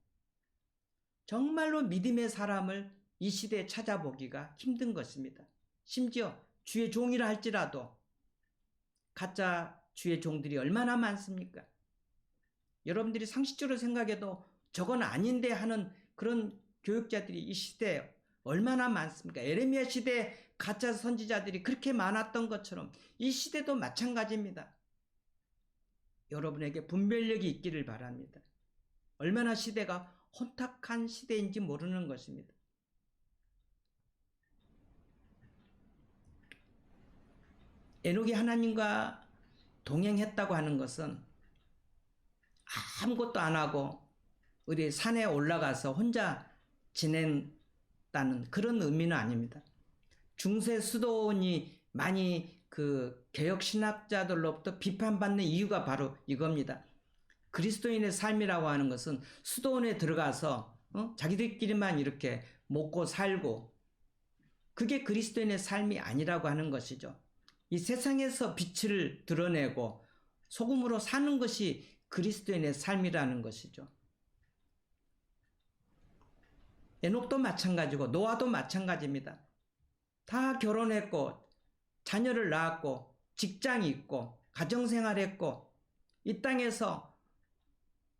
정말로 믿음의 사람을 이 시대에 찾아보기가 힘든 것입니다. 심지어 주의 종이라 할지라도 가짜 주의 종들이 얼마나 많습니까? 여러분들이 상식적으로 생각해도 저건 아닌데 하는 그런 교육자들이 이 시대에 얼마나 많습니까? 에레미야 시대에 가짜 선지자들이 그렇게 많았던 것처럼 이 시대도 마찬가지입니다. 여러분에게 분별력이 있기를 바랍니다. 얼마나 시대가 혼탁한 시대인지 모르는 것입니다. 에녹이 하나님과 동행했다고 하는 것은 아무것도 안 하고 우리 산에 올라가서 혼자 지낸다는 그런 의미는 아닙니다. 중세 수도원이 많이 그 개혁 신학자들로부터 비판받는 이유가 바로 이겁니다. 그리스도인의 삶이라고 하는 것은 수도원에 들어가서 자기들끼리만 이렇게 먹고 살고, 그게 그리스도인의 삶이 아니라고 하는 것이죠. 이 세상에서 빛을 드러내고 소금으로 사는 것이 그리스도인의 삶이라는 것이죠. 에녹도 마찬가지고 노아도 마찬가지입니다. 다 결혼했고 자녀를 낳았고 직장이 있고 가정생활했고 이 땅에서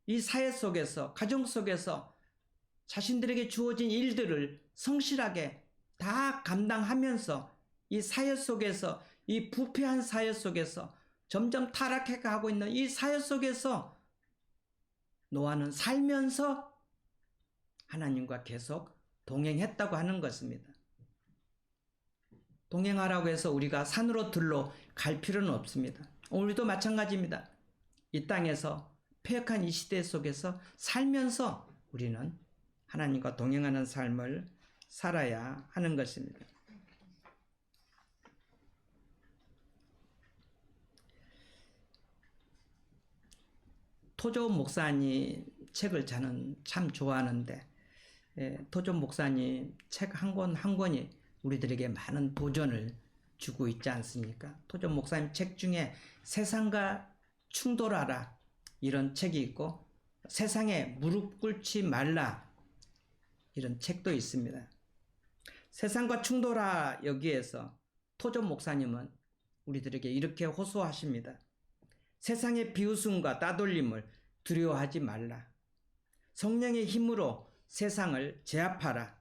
이 사회 속에서 가정 속에서 자신들에게 주어진 일들을 성실하게 다 감당하면서 이 사회 속에서, 이 부패한 사회 속에서 점점 타락해 가고 있는 이 사회 속에서 노아는 살면서 하나님과 계속 동행했다고 하는 것입니다. 동행하라고 해서 우리가 산으로 들러 갈 필요는 없습니다. 우리도 마찬가지입니다. 이 땅에서 폐역한 이 시대 속에서 살면서 우리는 하나님과 동행하는 삶을 살아야 하는 것입니다. 토조 목사님 책을 저는 참 좋아하는데, 토조 목사님 책 한 권 한 권이 우리들에게 많은 도전을 주고 있지 않습니까? 토조 목사님 책 중에 세상과 충돌하라 이런 책이 있고, 세상에 무릎 꿇지 말라 이런 책도 있습니다. 세상과 충돌하 여기에서 토조 목사님은 우리들에게 이렇게 호소하십니다. 세상의 비웃음과 따돌림을 두려워하지 말라. 성령의 힘으로 세상을 제압하라.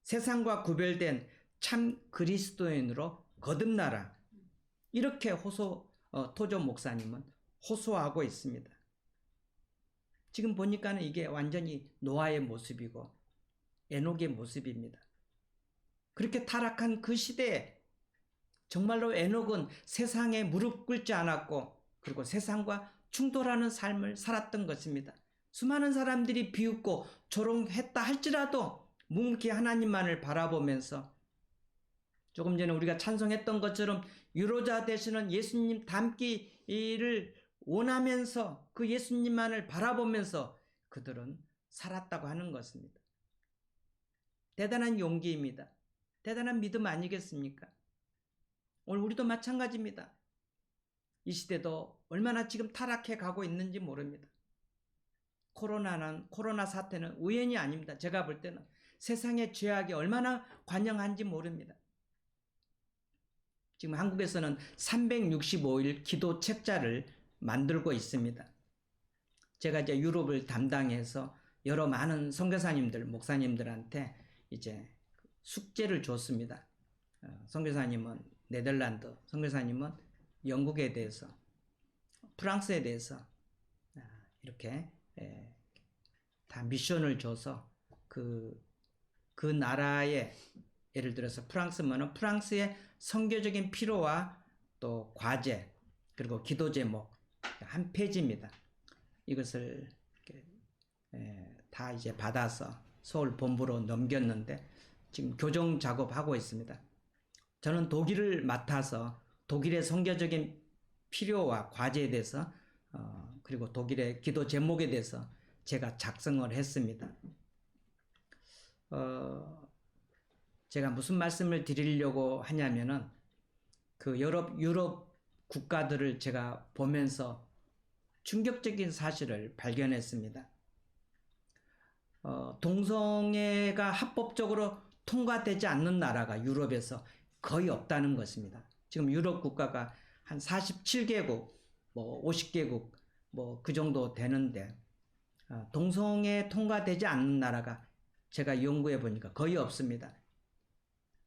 세상과 구별된 참 그리스도인으로 거듭나라. 이렇게 토조 목사님은 호소하고 있습니다. 지금 보니까는 이게 완전히 노아의 모습이고 에녹의 모습입니다. 그렇게 타락한 그 시대에 정말로 에녹은 세상에 무릎 꿇지 않았고, 그리고 세상과 충돌하는 삶을 살았던 것입니다. 수많은 사람들이 비웃고 조롱했다 할지라도 묵묵히 하나님만을 바라보면서, 조금 전에 우리가 찬송했던 것처럼 유로자 되시는 예수님 닮기를 원하면서 그 예수님만을 바라보면서 그들은 살았다고 하는 것입니다. 대단한 용기입니다. 대단한 믿음 아니겠습니까? 오늘 우리도 마찬가지입니다. 이 시대도 얼마나 지금 타락해 가고 있는지 모릅니다. 코로나 사태는 우연이 아닙니다. 제가 볼 때는 세상의 죄악이 얼마나 관영한지 모릅니다. 지금 한국에서는 365일 기도 책자를 만들고 있습니다. 제가 이제 유럽을 담당해서 여러 많은 선교사님들, 목사님들한테 이제 숙제를 줬습니다. 선교사님은 네덜란드, 선교사님은 영국에 대해서, 프랑스에 대해서 이렇게 다 미션을 줘서 그 나라의, 예를 들어서 프랑스면은 프랑스의 선교적인 필요와 또 과제, 그리고 기도 제목 한 페이지입니다. 이것을 다 이제 받아서 서울 본부로 넘겼는데 지금 교정 작업하고 있습니다. 저는 독일을 맡아서 독일의 선교적인 필요와 과제에 대해서 그리고 독일의 기도 제목에 대해서 제가 작성을 했습니다. 제가 무슨 말씀을 드리려고 하냐면은 그 유럽 국가들을 제가 보면서 충격적인 사실을 발견했습니다. 동성애가 합법적으로 통과되지 않는 나라가 유럽에서 거의 없다는 것입니다. 지금 유럽 국가가 한 47개국, 50개국 그 정도 되는데 동성애 통과되지 않는 나라가 제가 연구해 보니까 거의 없습니다.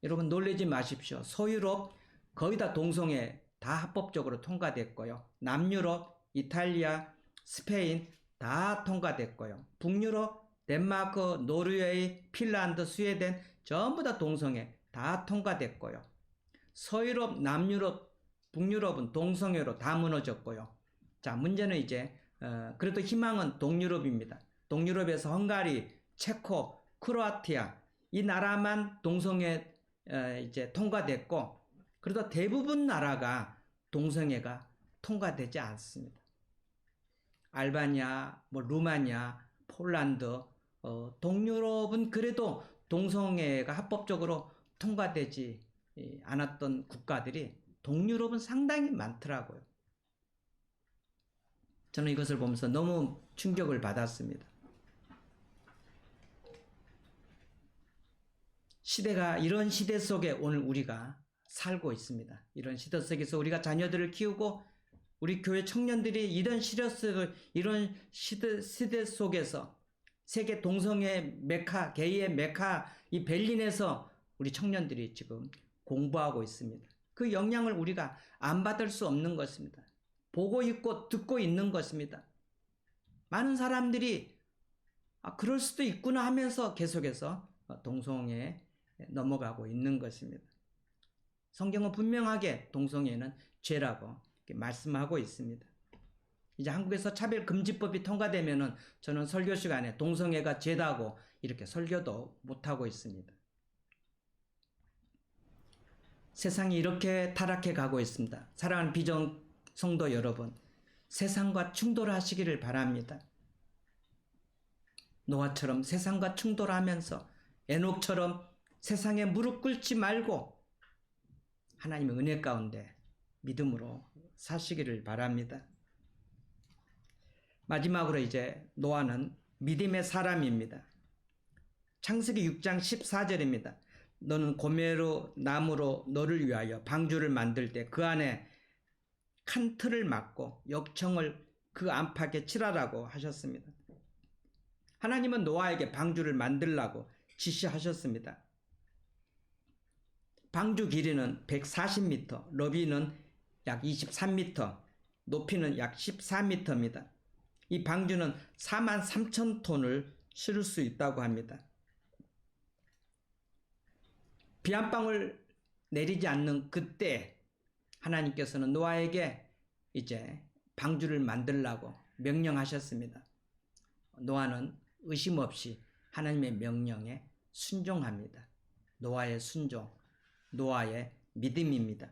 여러분 놀라지 마십시오. 서유럽 거의 다 동성애 다 합법적으로 통과됐고요. 남유럽, 이탈리아, 스페인 다 통과됐고요. 북유럽, 덴마크, 노르웨이, 핀란드, 스웨덴 전부 다 동성애 다 통과됐고요. 서유럽, 남유럽 북유럽은 동성애로 다 무너졌고요. 자, 문제는 이제 그래도 희망은 동유럽입니다. 동유럽에서 헝가리, 체코, 크로아티아 이 나라만 동성애 이제 통과됐고, 그래도 대부분 나라가 동성애가 통과되지 않습니다. 알바니아, 루마니아, 폴란드, 동유럽은 그래도 동성애가 합법적으로 통과되지 않았던 국가들이 동유럽은 상당히 많더라고요. 저는 이것을 보면서 너무 충격을 받았습니다. 시대가 이런 시대 속에 오늘 우리가 살고 있습니다. 이런 시대 속에서 우리가 자녀들을 키우고 우리 교회 청년들이 이런 시대 속에서 세계 동성애 메카, 게이의 메카 이 베를린에서 우리 청년들이 지금 공부하고 있습니다. 그 영향을 우리가 안 받을 수 없는 것입니다. 보고 있고 듣고 있는 것입니다. 많은 사람들이 그럴 수도 있구나 하면서 계속해서 동성애에 넘어가고 있는 것입니다. 성경은 분명하게 동성애는 죄라고 말씀하고 있습니다. 이제 한국에서 차별금지법이 통과되면은 저는 설교 시간에 동성애가 죄다고 이렇게 설교도 못하고 있습니다. 세상이 이렇게 타락해 가고 있습니다. 사랑하는 비전 성도 여러분, 세상과 충돌하시기를 바랍니다. 노아처럼 세상과 충돌하면서 에녹처럼 세상에 무릎 꿇지 말고 하나님의 은혜 가운데 믿음으로 사시기를 바랍니다. 마지막으로 이제 노아는 믿음의 사람입니다. 창세기 6장 14절입니다. 너는 고메로 나무로 너를 위하여 방주를 만들 때 그 안에 칸 틀을 막고 역청을 그 안팎에 칠하라고 하셨습니다. 하나님은 노아에게 방주를 만들라고 지시하셨습니다. 방주 길이는 140m, 너비는 약 23m, 높이는 약 14m입니다. 이 방주는 43,000톤을 실을 수 있다고 합니다. 비 한 방울 내리지 않는 그때 하나님께서는 노아에게 이제 방주를 만들라고 명령하셨습니다. 노아는 의심 없이 하나님의 명령에 순종합니다. 노아의 순종, 노아의 믿음입니다.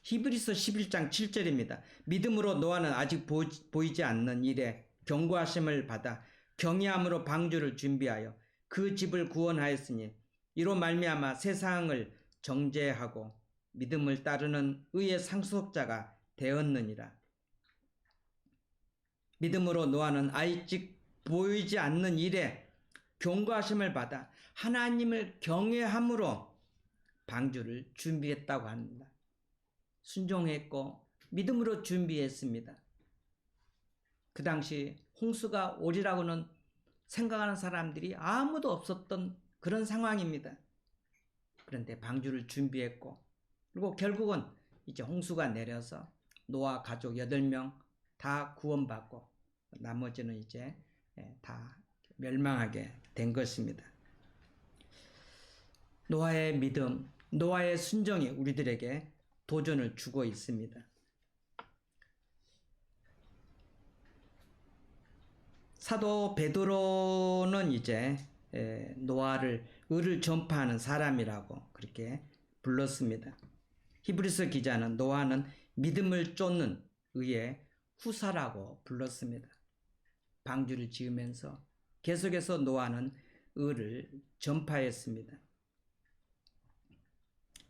히브리서 11장 7절입니다. 믿음으로 노아는 아직 보이지 않는 일에 경고하심을 받아 경외함으로 방주를 준비하여 그 집을 구원하였으니 이로 말미암아 세상을 정죄하고 믿음을 따르는 의의 상속자가 되었느니라. 믿음으로 노아는 아직 보이지 않는 일에 경고하심을 받아 하나님을 경외함으로 방주를 준비했다고 합니다. 순종했고 믿음으로 준비했습니다. 그 당시 홍수가 오리라고는 생각하는 사람들이 아무도 없었던 그런 상황입니다. 그런데 방주를 준비했고 그리고 결국은 이제 홍수가 내려서 노아 가족 8명 다 구원받고 나머지는 이제 다 멸망하게 된 것입니다. 노아의 믿음, 노아의 순종이 우리들에게 도전을 주고 있습니다. 사도 베드로는 이제 노아를 의를 전파하는 사람이라고 그렇게 불렀습니다. 히브리서 기자는 노아는 믿음을 쫓는 의의 후사라고 불렀습니다. 방주를 지으면서 계속해서 노아는 의를 전파했습니다.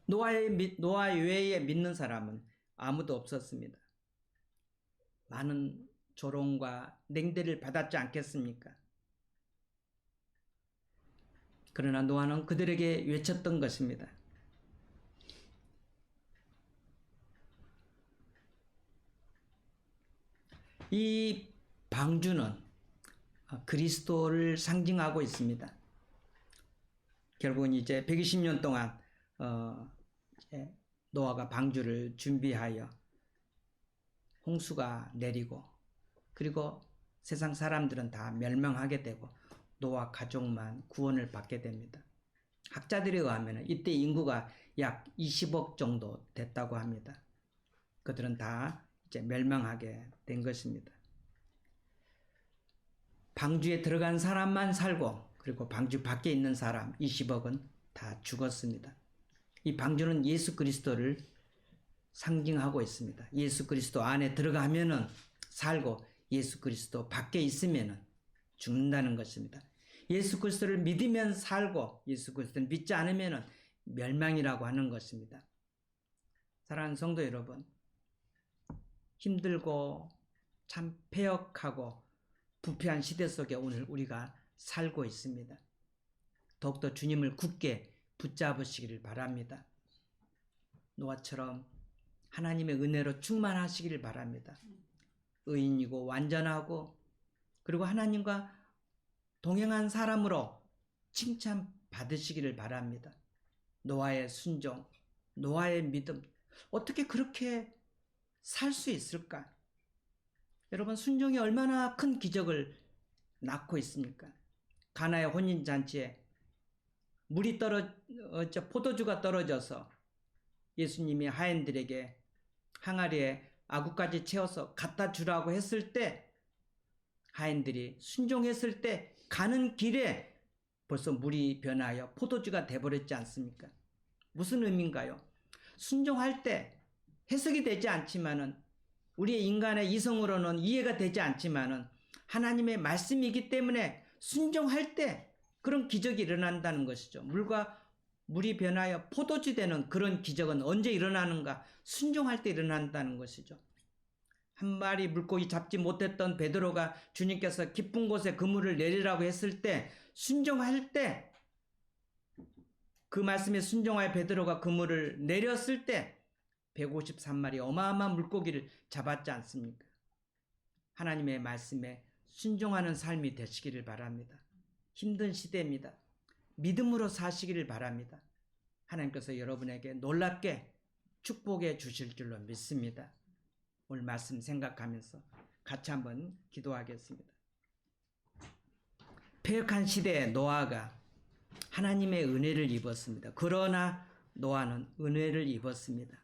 노아 외에 믿는 사람은 아무도 없었습니다. 많은 조롱과 냉대를 받았지 않겠습니까? 그러나 노아는 그들에게 외쳤던 것입니다. 이 방주는 그리스도를 상징하고 있습니다. 결국은 이제 120년 동안 노아가 방주를 준비하여 홍수가 내리고 그리고 세상 사람들은 다 멸망하게 되고 노아 가족만 구원을 받게 됩니다. 학자들에 의하면 이때 인구가 약 20억 정도 됐다고 합니다. 그들은 다 이제 멸망하게 된 것입니다. 방주에 들어간 사람만 살고 그리고 방주 밖에 있는 사람 20억은 다 죽었습니다. 이 방주는 예수 그리스도를 상징하고 있습니다. 예수 그리스도 안에 들어가면은 살고 예수 그리스도 밖에 있으면은 죽는다는 것입니다. 예수 그리스도를 믿으면 살고 예수 그리스도를 믿지 않으면은 멸망이라고 하는 것입니다. 사랑하는 성도 여러분, 힘들고 참 패역하고 부패한 시대 속에 오늘 우리가 살고 있습니다. 더욱더 주님을 굳게 붙잡으시기를 바랍니다. 노아처럼 하나님의 은혜로 충만하시기를 바랍니다. 의인이고 완전하고 그리고 하나님과 동행한 사람으로 칭찬받으시기를 바랍니다. 노아의 순종, 노아의 믿음, 어떻게 그렇게 살 수 있을까? 여러분, 순종이 얼마나 큰 기적을 낳고 있습니까? 가나의 혼인잔치에 물이 포도주가 떨어져서 예수님이 하인들에게 항아리에 아구까지 채워서 갖다 주라고 했을 때 하인들이 순종했을 때 가는 길에 벌써 물이 변하여 포도주가 돼버렸지 않습니까? 무슨 의미인가요? 순종할 때 해석이 되지 않지만은 우리의 인간의 이성으로는 이해가 되지 않지만은 하나님의 말씀이기 때문에 순종할 때 그런 기적이 일어난다는 것이죠. 물이 변하여 포도주 되는 그런 기적은 언제 일어나는가? 순종할 때 일어난다는 것이죠. 한 마리 물고기 잡지 못했던 베드로가 주님께서 깊은 곳에 그물을 내리라고 했을 때 순종할 때 그 말씀에 순종하여 베드로가 그물을 내렸을 때 153마리 어마어마한 물고기를 잡았지 않습니까? 하나님의 말씀에 순종하는 삶이 되시기를 바랍니다. 힘든 시대입니다. 믿음으로 사시기를 바랍니다. 하나님께서 여러분에게 놀랍게 축복해 주실 줄로 믿습니다. 오늘 말씀 생각하면서 같이 한번 기도하겠습니다. 패역한 시대에 노아가 하나님의 은혜를 입었습니다. 그러나 노아는 은혜를 입었습니다.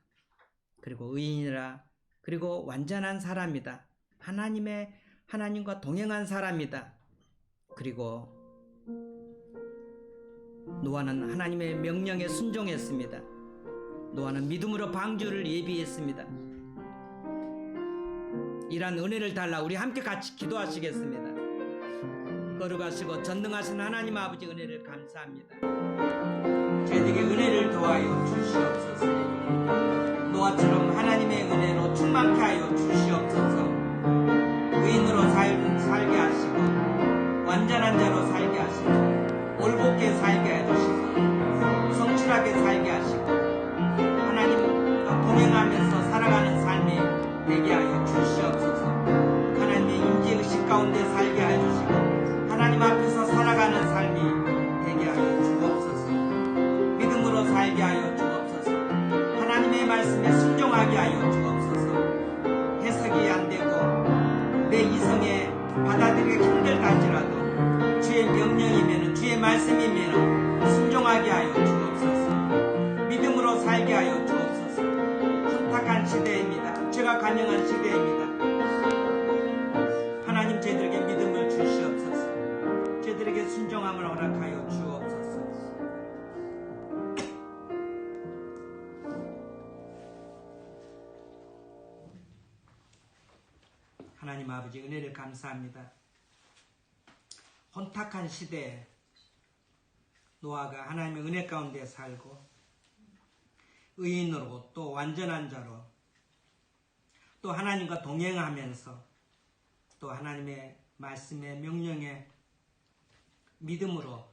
그리고 의인이라 그리고 완전한 사람이다. 하나님과 동행한 사람이다. 그리고 노아는 하나님의 명령에 순종했습니다. 노아는 믿음으로 방주를 예비했습니다. 이러한 은혜를 달라 우리 함께 같이 기도하시겠습니다. 거룩하시고 전능하신 하나님 아버지 은혜를 감사합니다. 저희에게 은혜를 더하여 주시옵소서. 노아처럼 하나님의 은혜로 충만케 하여 주시옵소서. 의인으로 살게 하시고 완전한 자로 살게 하시고 올곧게 살게 해주시고 성실하게 살게 하시고 하나님과 동행하면서 살아가는 삶이 되게 하여 주시옵소서. 하나님의 임재의식 가운데 살게 해주시고 하나님 앞에서 살아가는 삶이 되게 하여 주옵소서. 믿음으로 살게 하여 주옵소서. 하나님의 말씀에 순종하게 하여 주옵소서. 해석이 안 되고 내 이성에 받아들이기 힘들다 할지라도 주의 명령이면 주의 말씀이면 순종하게 하여 주옵소서. 믿음으로 살게 하여 주옵소서. 혼탁한 시대입니다. 죄가 간영한 시대입니다. 하나님 저희들에게 믿음을 주시옵소서. 저희들에게 순종함을 허락하여 주옵소서. 하나님 아버지 은혜를 감사합니다. 혼탁한 시대에 노아가 하나님의 은혜 가운데 살고 의인으로 또 완전한 자로 또 하나님과 동행하면서 또 하나님의 말씀의 명령에 믿음으로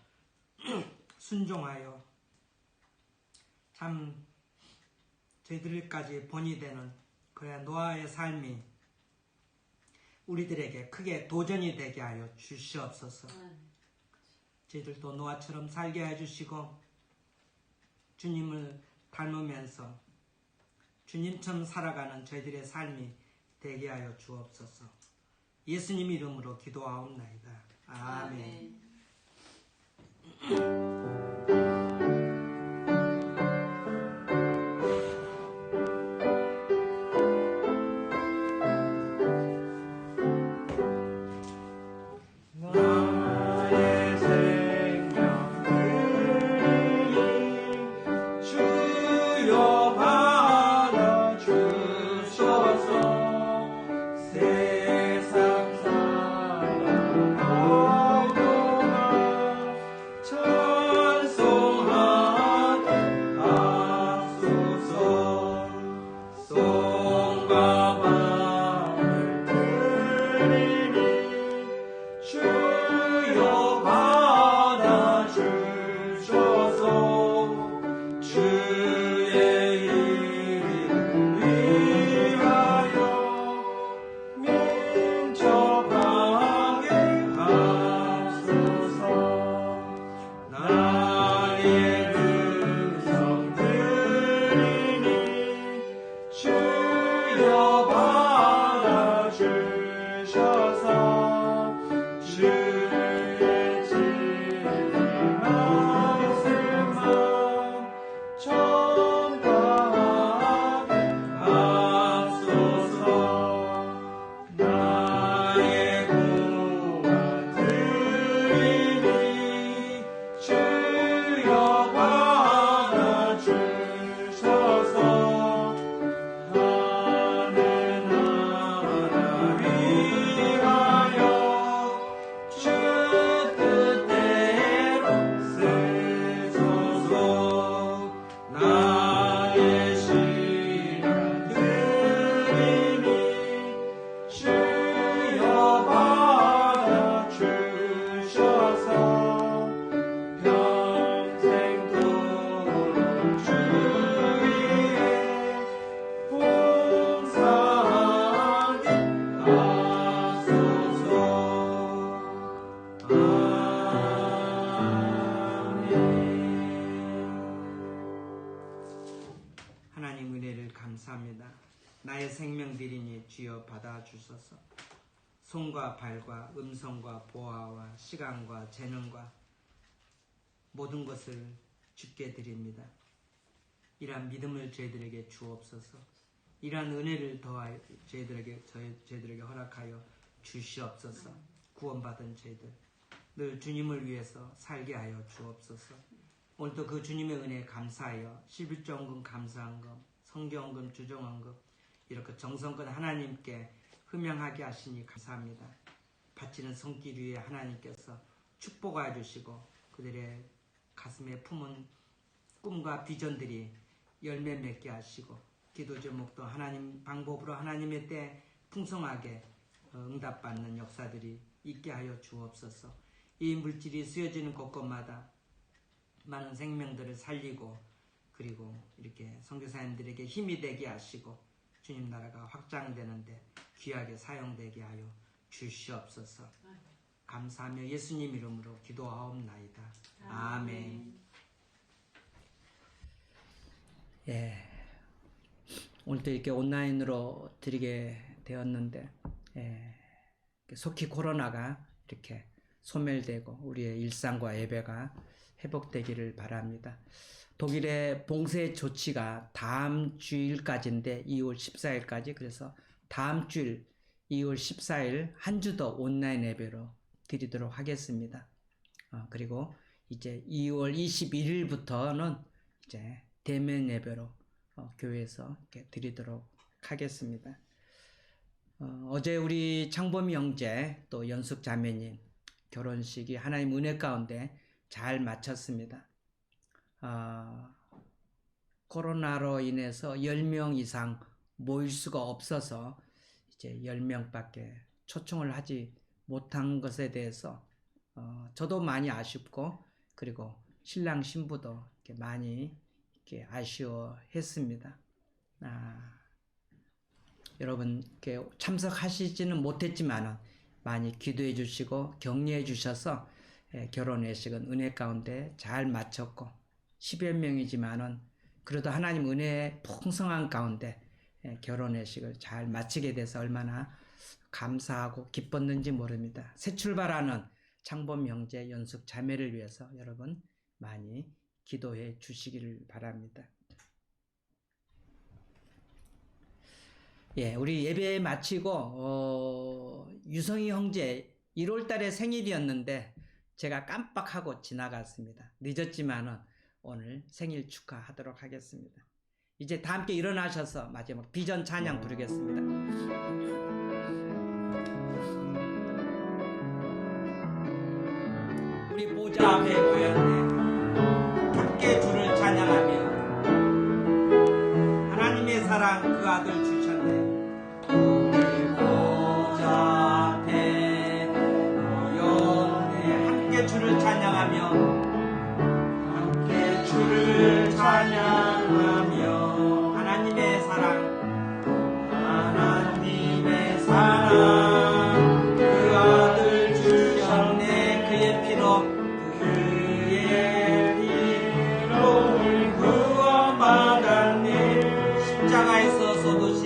순종하여 참 저희들까지 본이 되는 그래 노아의 삶이 우리들에게 크게 도전이 되게 하여 주시옵소서. 저희들도 노아처럼 살게 해주시고 주님을 닮으면서 주님처럼 살아가는 저희들의 삶이 되게 하여 주옵소서. 예수님 이름으로 기도하옵나이다. 아멘. 하나님 은혜를 감사합니다. 나의 생명들이니 주여 받아주소서. 손과 발과 음성과 보아와 시간과 재능과 모든 것을 주께 드립니다. 이러한 믿음을 저희들에게 주옵소서. 이러한 은혜를 더하여 저희들에게 허락하여 주시옵소서. 구원받은 저희들 늘 주님을 위해서 살게 하여 주옵소서. 오늘도 그 주님의 은혜에 감사하여 11조헌금 감사헌금, 성경헌금, 주정헌금 이렇게 정성껏 하나님께 흠양하게 하시니 감사합니다. 바치는 손길 위에 하나님께서 축복하여 주시고 그들의 가슴에 품은 꿈과 비전들이 열매 맺게 하시고 기도 제목도 하나님 방법으로 하나님의 때 풍성하게 응답받는 역사들이 있게 하여 주옵소서. 이 물질이 쓰여지는 곳곳마다 많은 생명들을 살리고 그리고 이렇게 선교사님들에게 힘이 되게 하시고 주님 나라가 확장되는데 귀하게 사용되게 하여 주시옵소서. 감사하며 예수님 이름으로 기도하옵나이다. 아멘. 예, 오늘도 이렇게 온라인으로 드리게 되었는데 속히 코로나가 이렇게 소멸되고 우리의 일상과 예배가 회복되기를 바랍니다. 독일의 봉쇄 조치가 다음 주일까지인데 2월 14일까지 그래서 다음 주일 2월 14일 한 주 더 온라인 예배로 드리도록 하겠습니다. 그리고 이제 2월 21일부터는 이제 대면 예배로 교회에서 이렇게 드리도록 하겠습니다. 어제 우리 창범이 형제 또 연숙 자매님 결혼식이 하나님 은혜 가운데 잘 마쳤습니다. 코로나로 인해서 10명 이상 모일 수가 없어서 이제 10명밖에 초청을 하지 못한 것에 대해서 저도 많이 아쉽고 그리고 신랑 신부도 이렇게 많이 이렇게 아쉬워했습니다. 여러분 이렇게 참석하시지는 못했지만 많이 기도해 주시고 격려해 주셔서 결혼 회식은 은혜 가운데 잘 마쳤고 10여 명이지만은 그래도 하나님 은혜의 풍성한 가운데 결혼 회식을 잘 마치게 돼서 얼마나 감사하고 기뻤는지 모릅니다. 새 출발하는 창범 형제 연숙 자매를 위해서 여러분 많이 기도해 주시기를 바랍니다. 예, 우리 예배 마치고 유성희 형제 1월 달에 생일이었는데 제가 깜빡하고 지나갔습니다. 늦었지만은 오늘 생일 축하하도록 하겠습니다. 이제 다 함께 일어나셔서 마지막 비전 찬양 부르겠습니다. 우리 보좌 앞에 모였네. 함께 주를 찬양하며 하나님의 사랑 그 아들 주셨네. 우리 보좌 앞에 모였네. 함께 주를 찬양하며 주를 찬양하며 하나님의 사랑 그 아들 주셨네. 그의 피로 구원받았네. 십자가에서 쏟으신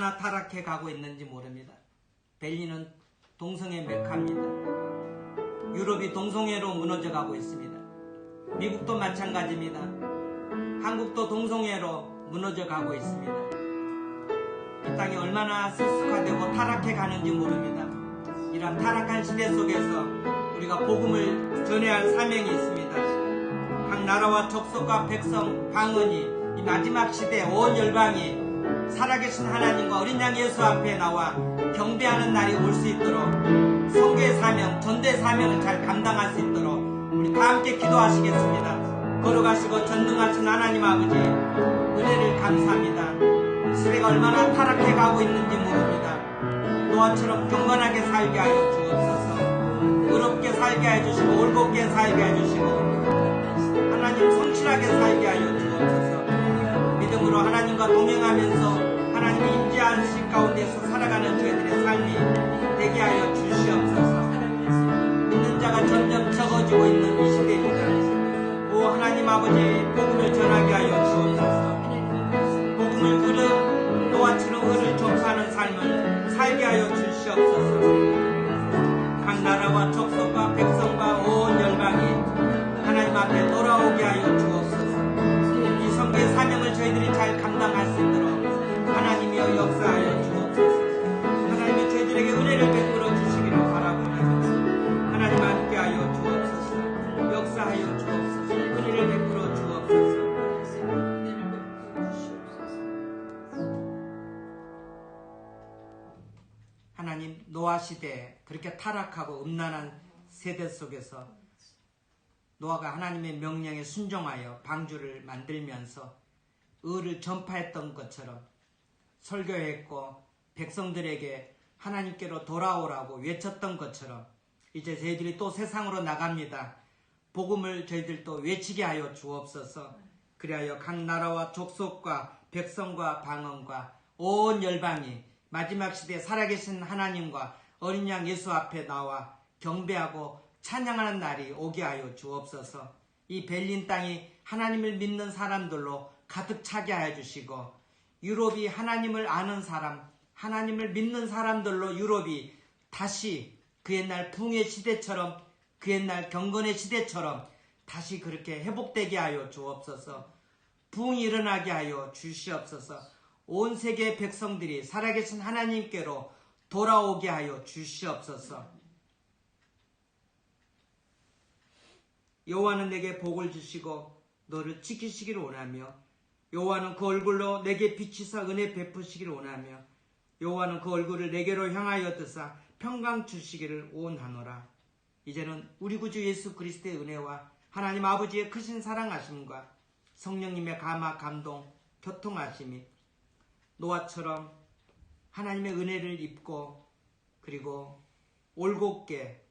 얼마나 타락해 가고 있는지 모릅니다. 벨린은 동성애 메카입니다. 유럽이 동성애로 무너져 가고 있습니다. 미국도 마찬가지입니다. 한국도 동성애로 무너져 가고 있습니다. 이 땅이 얼마나 세속화되고 타락해 가는지 모릅니다. 이런 타락한 시대 속에서 우리가 복음을 전해야 할 사명이 있습니다. 각 나라와 족속과 백성, 방언이 이 마지막 시대 온 열방이 살아계신 하나님과 어린 양 예수 앞에 나와 경배하는 날이 올 수 있도록 선교의 사명, 전도의 사명을 잘 감당할 수 있도록 우리 다 함께 기도하시겠습니다. 걸어가시고 전능하신 하나님 아버지, 은혜를 감사합니다. 시대가 얼마나 타락해 가고 있는지 모릅니다. 노아처럼 경건하게 살게 하여 주옵소서. 의롭게 살게 해주시고 올곧게 살게 해주시고 하나님 성실하게 살게 하여 주옵소서. 믿음으로 하나님과 동행하면서 하나님의 임재하신 가운데서 살아가는 저희들의 삶이 되게 하여 주시옵소서. 믿는 자가 점점 적어지고 있는 이 시대입니다. 오 하나님 아버지, 복음을 전하게 하여 주옵소서. 복음을 들은 노아처럼 의를 전파하는 삶을 살게 하여 주시옵소서. 각 나라와 족속과 백성과 온 열방이 하나님 앞에 돌아오게 하여 주옵소서. 이 선교의 사명을 저희들이 잘 감당할 수 있도록 하나님이여 역사하여 주옵소서. 하나님이 저희들에게 은혜를 베풀어 주시기를 바라봅니다. 하나님 함께하여 주옵소서. 역사하여 주옵소서. 은혜를 베풀어 주옵소서. 하나님, 노아 시대에 그렇게 타락하고 음란한 세대 속에서 노아가 하나님의 명령에 순종하여 방주를 만들면서 의를 전파했던 것처럼 설교했고 백성들에게 하나님께로 돌아오라고 외쳤던 것처럼 이제 저희들이 또 세상으로 나갑니다. 복음을 저희들 또 외치게 하여 주옵소서. 그리하여 각 나라와 족속과 백성과 방언과 온 열방이 마지막 시대에 살아계신 하나님과 어린 양 예수 앞에 나와 경배하고 찬양하는 날이 오게 하여 주옵소서. 이 벨린 땅이 하나님을 믿는 사람들로 가득 차게 하여 주시고 유럽이 하나님을 아는 사람, 하나님을 믿는 사람들로 유럽이 다시 그 옛날 붕의 시대처럼, 그 옛날 경건의 시대처럼 다시 그렇게 회복되게 하여 주옵소서. 붕이 일어나게 하여 주시옵소서. 온 세계의 백성들이 살아계신 하나님께로 돌아오게 하여 주시옵소서. 여호와는 내게 복을 주시고 너를 지키시기를 원하며 여호와는 그 얼굴로 내게 비치사 은혜 베푸시기를 원하며 여호와는 그 얼굴을 내게로 향하여 드사 평강 주시기를 원하노라. 이제는 우리 구주 예수 그리스도의 은혜와 하나님 아버지의 크신 사랑하심과 성령님의 감화 감동 교통하심이 노아처럼 하나님의 은혜를 입고 그리고 올곧게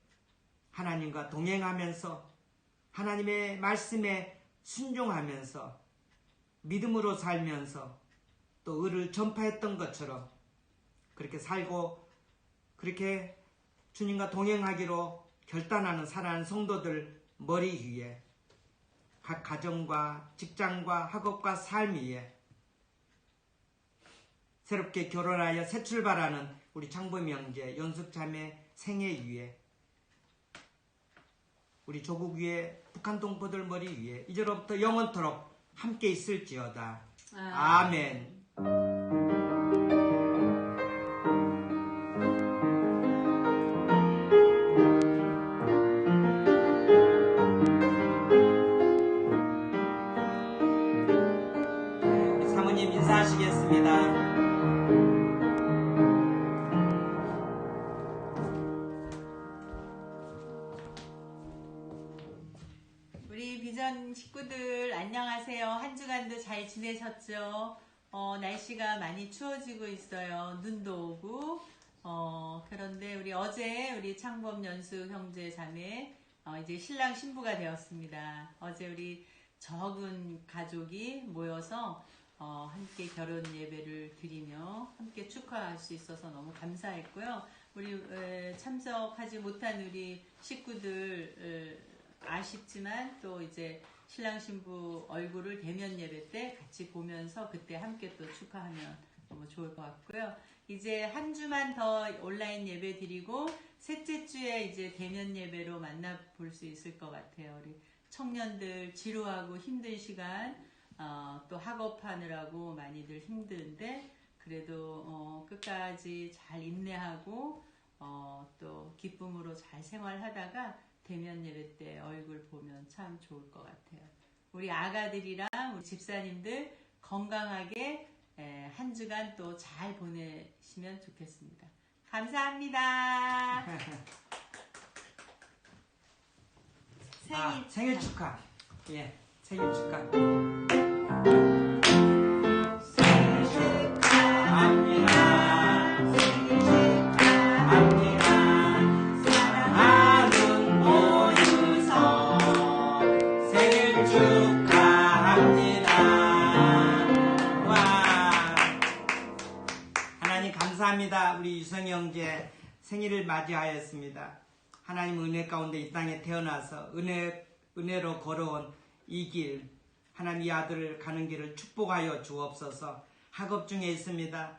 하나님과 동행하면서 하나님의 말씀에 순종하면서 믿음으로 살면서 또 의를 전파했던 것처럼 그렇게 살고 그렇게 주님과 동행하기로 결단하는 사랑하는 성도들 머리 위에 각 가정과 직장과 학업과 삶 위에 새롭게 결혼하여 새 출발하는 우리 장보미 형제 연숙자매 생애 위에 우리 조국 위에 북한 동포들 머리 위에 이제로부터 영원토록 함께 있을지어다. 아멘. 우리 사모님 인사하시겠습니다. 식구들 안녕하세요. 한 주간도 잘 지내셨죠? 날씨가 많이 추워지고 있어요. 눈도 오고 그런데 우리 어제 우리 창범 연수 형제 자매 이제 신랑 신부가 되었습니다. 어제 우리 적은 가족이 모여서 함께 결혼 예배를 드리며 함께 축하할 수 있어서 너무 감사했고요. 우리 참석하지 못한 우리 식구들 아쉽지만 또 이제 신랑 신부 얼굴을 대면 예배 때 같이 보면서 그때 함께 또 축하하면 너무 좋을 것 같고요. 이제 한 주만 더 온라인 예배 드리고 셋째 주에 이제 대면 예배로 만나볼 수 있을 것 같아요. 우리 청년들 지루하고 힘든 시간, 또 학업하느라고 많이들 힘든데 그래도 끝까지 잘 인내하고 또 기쁨으로 잘 생활하다가 대면 예배 때 얼굴 보면 참 좋을 것 같아요. 우리 아가들이랑 우리 집사님들 건강하게 한 주간 또 잘 보내시면 좋겠습니다. 감사합니다. 생일 축하. 예, 생일 축하. 생일 축하합니다. 생일 축하합니다. 사랑하는 모유서 생일 축하합니다. 와, 하나님 감사합니다. 우리 유성이 형제 생일을 맞이하였습니다. 하나님 은혜 가운데 이 땅에 태어나서 은혜로 걸어온 이 길, 하나님 이 아들을 가는 길을 축복하여 주옵소서. 학업 중에 있습니다.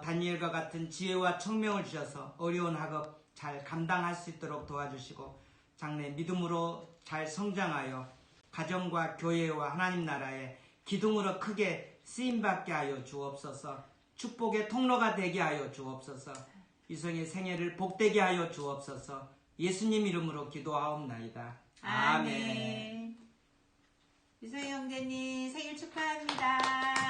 다니엘과 같은 지혜와 청명을 주셔서 어려운 학업 잘 감당할 수 있도록 도와주시고 장래 믿음으로 잘 성장하여 가정과 교회와 하나님 나라에 기둥으로 크게 쓰임받게 하여 주옵소서. 축복의 통로가 되게 하여 주옵소서. 이성의 생애를 복되게 하여 주옵소서. 예수님 이름으로 기도하옵나이다. 아멘. 유성희 형제님 생일 축하합니다.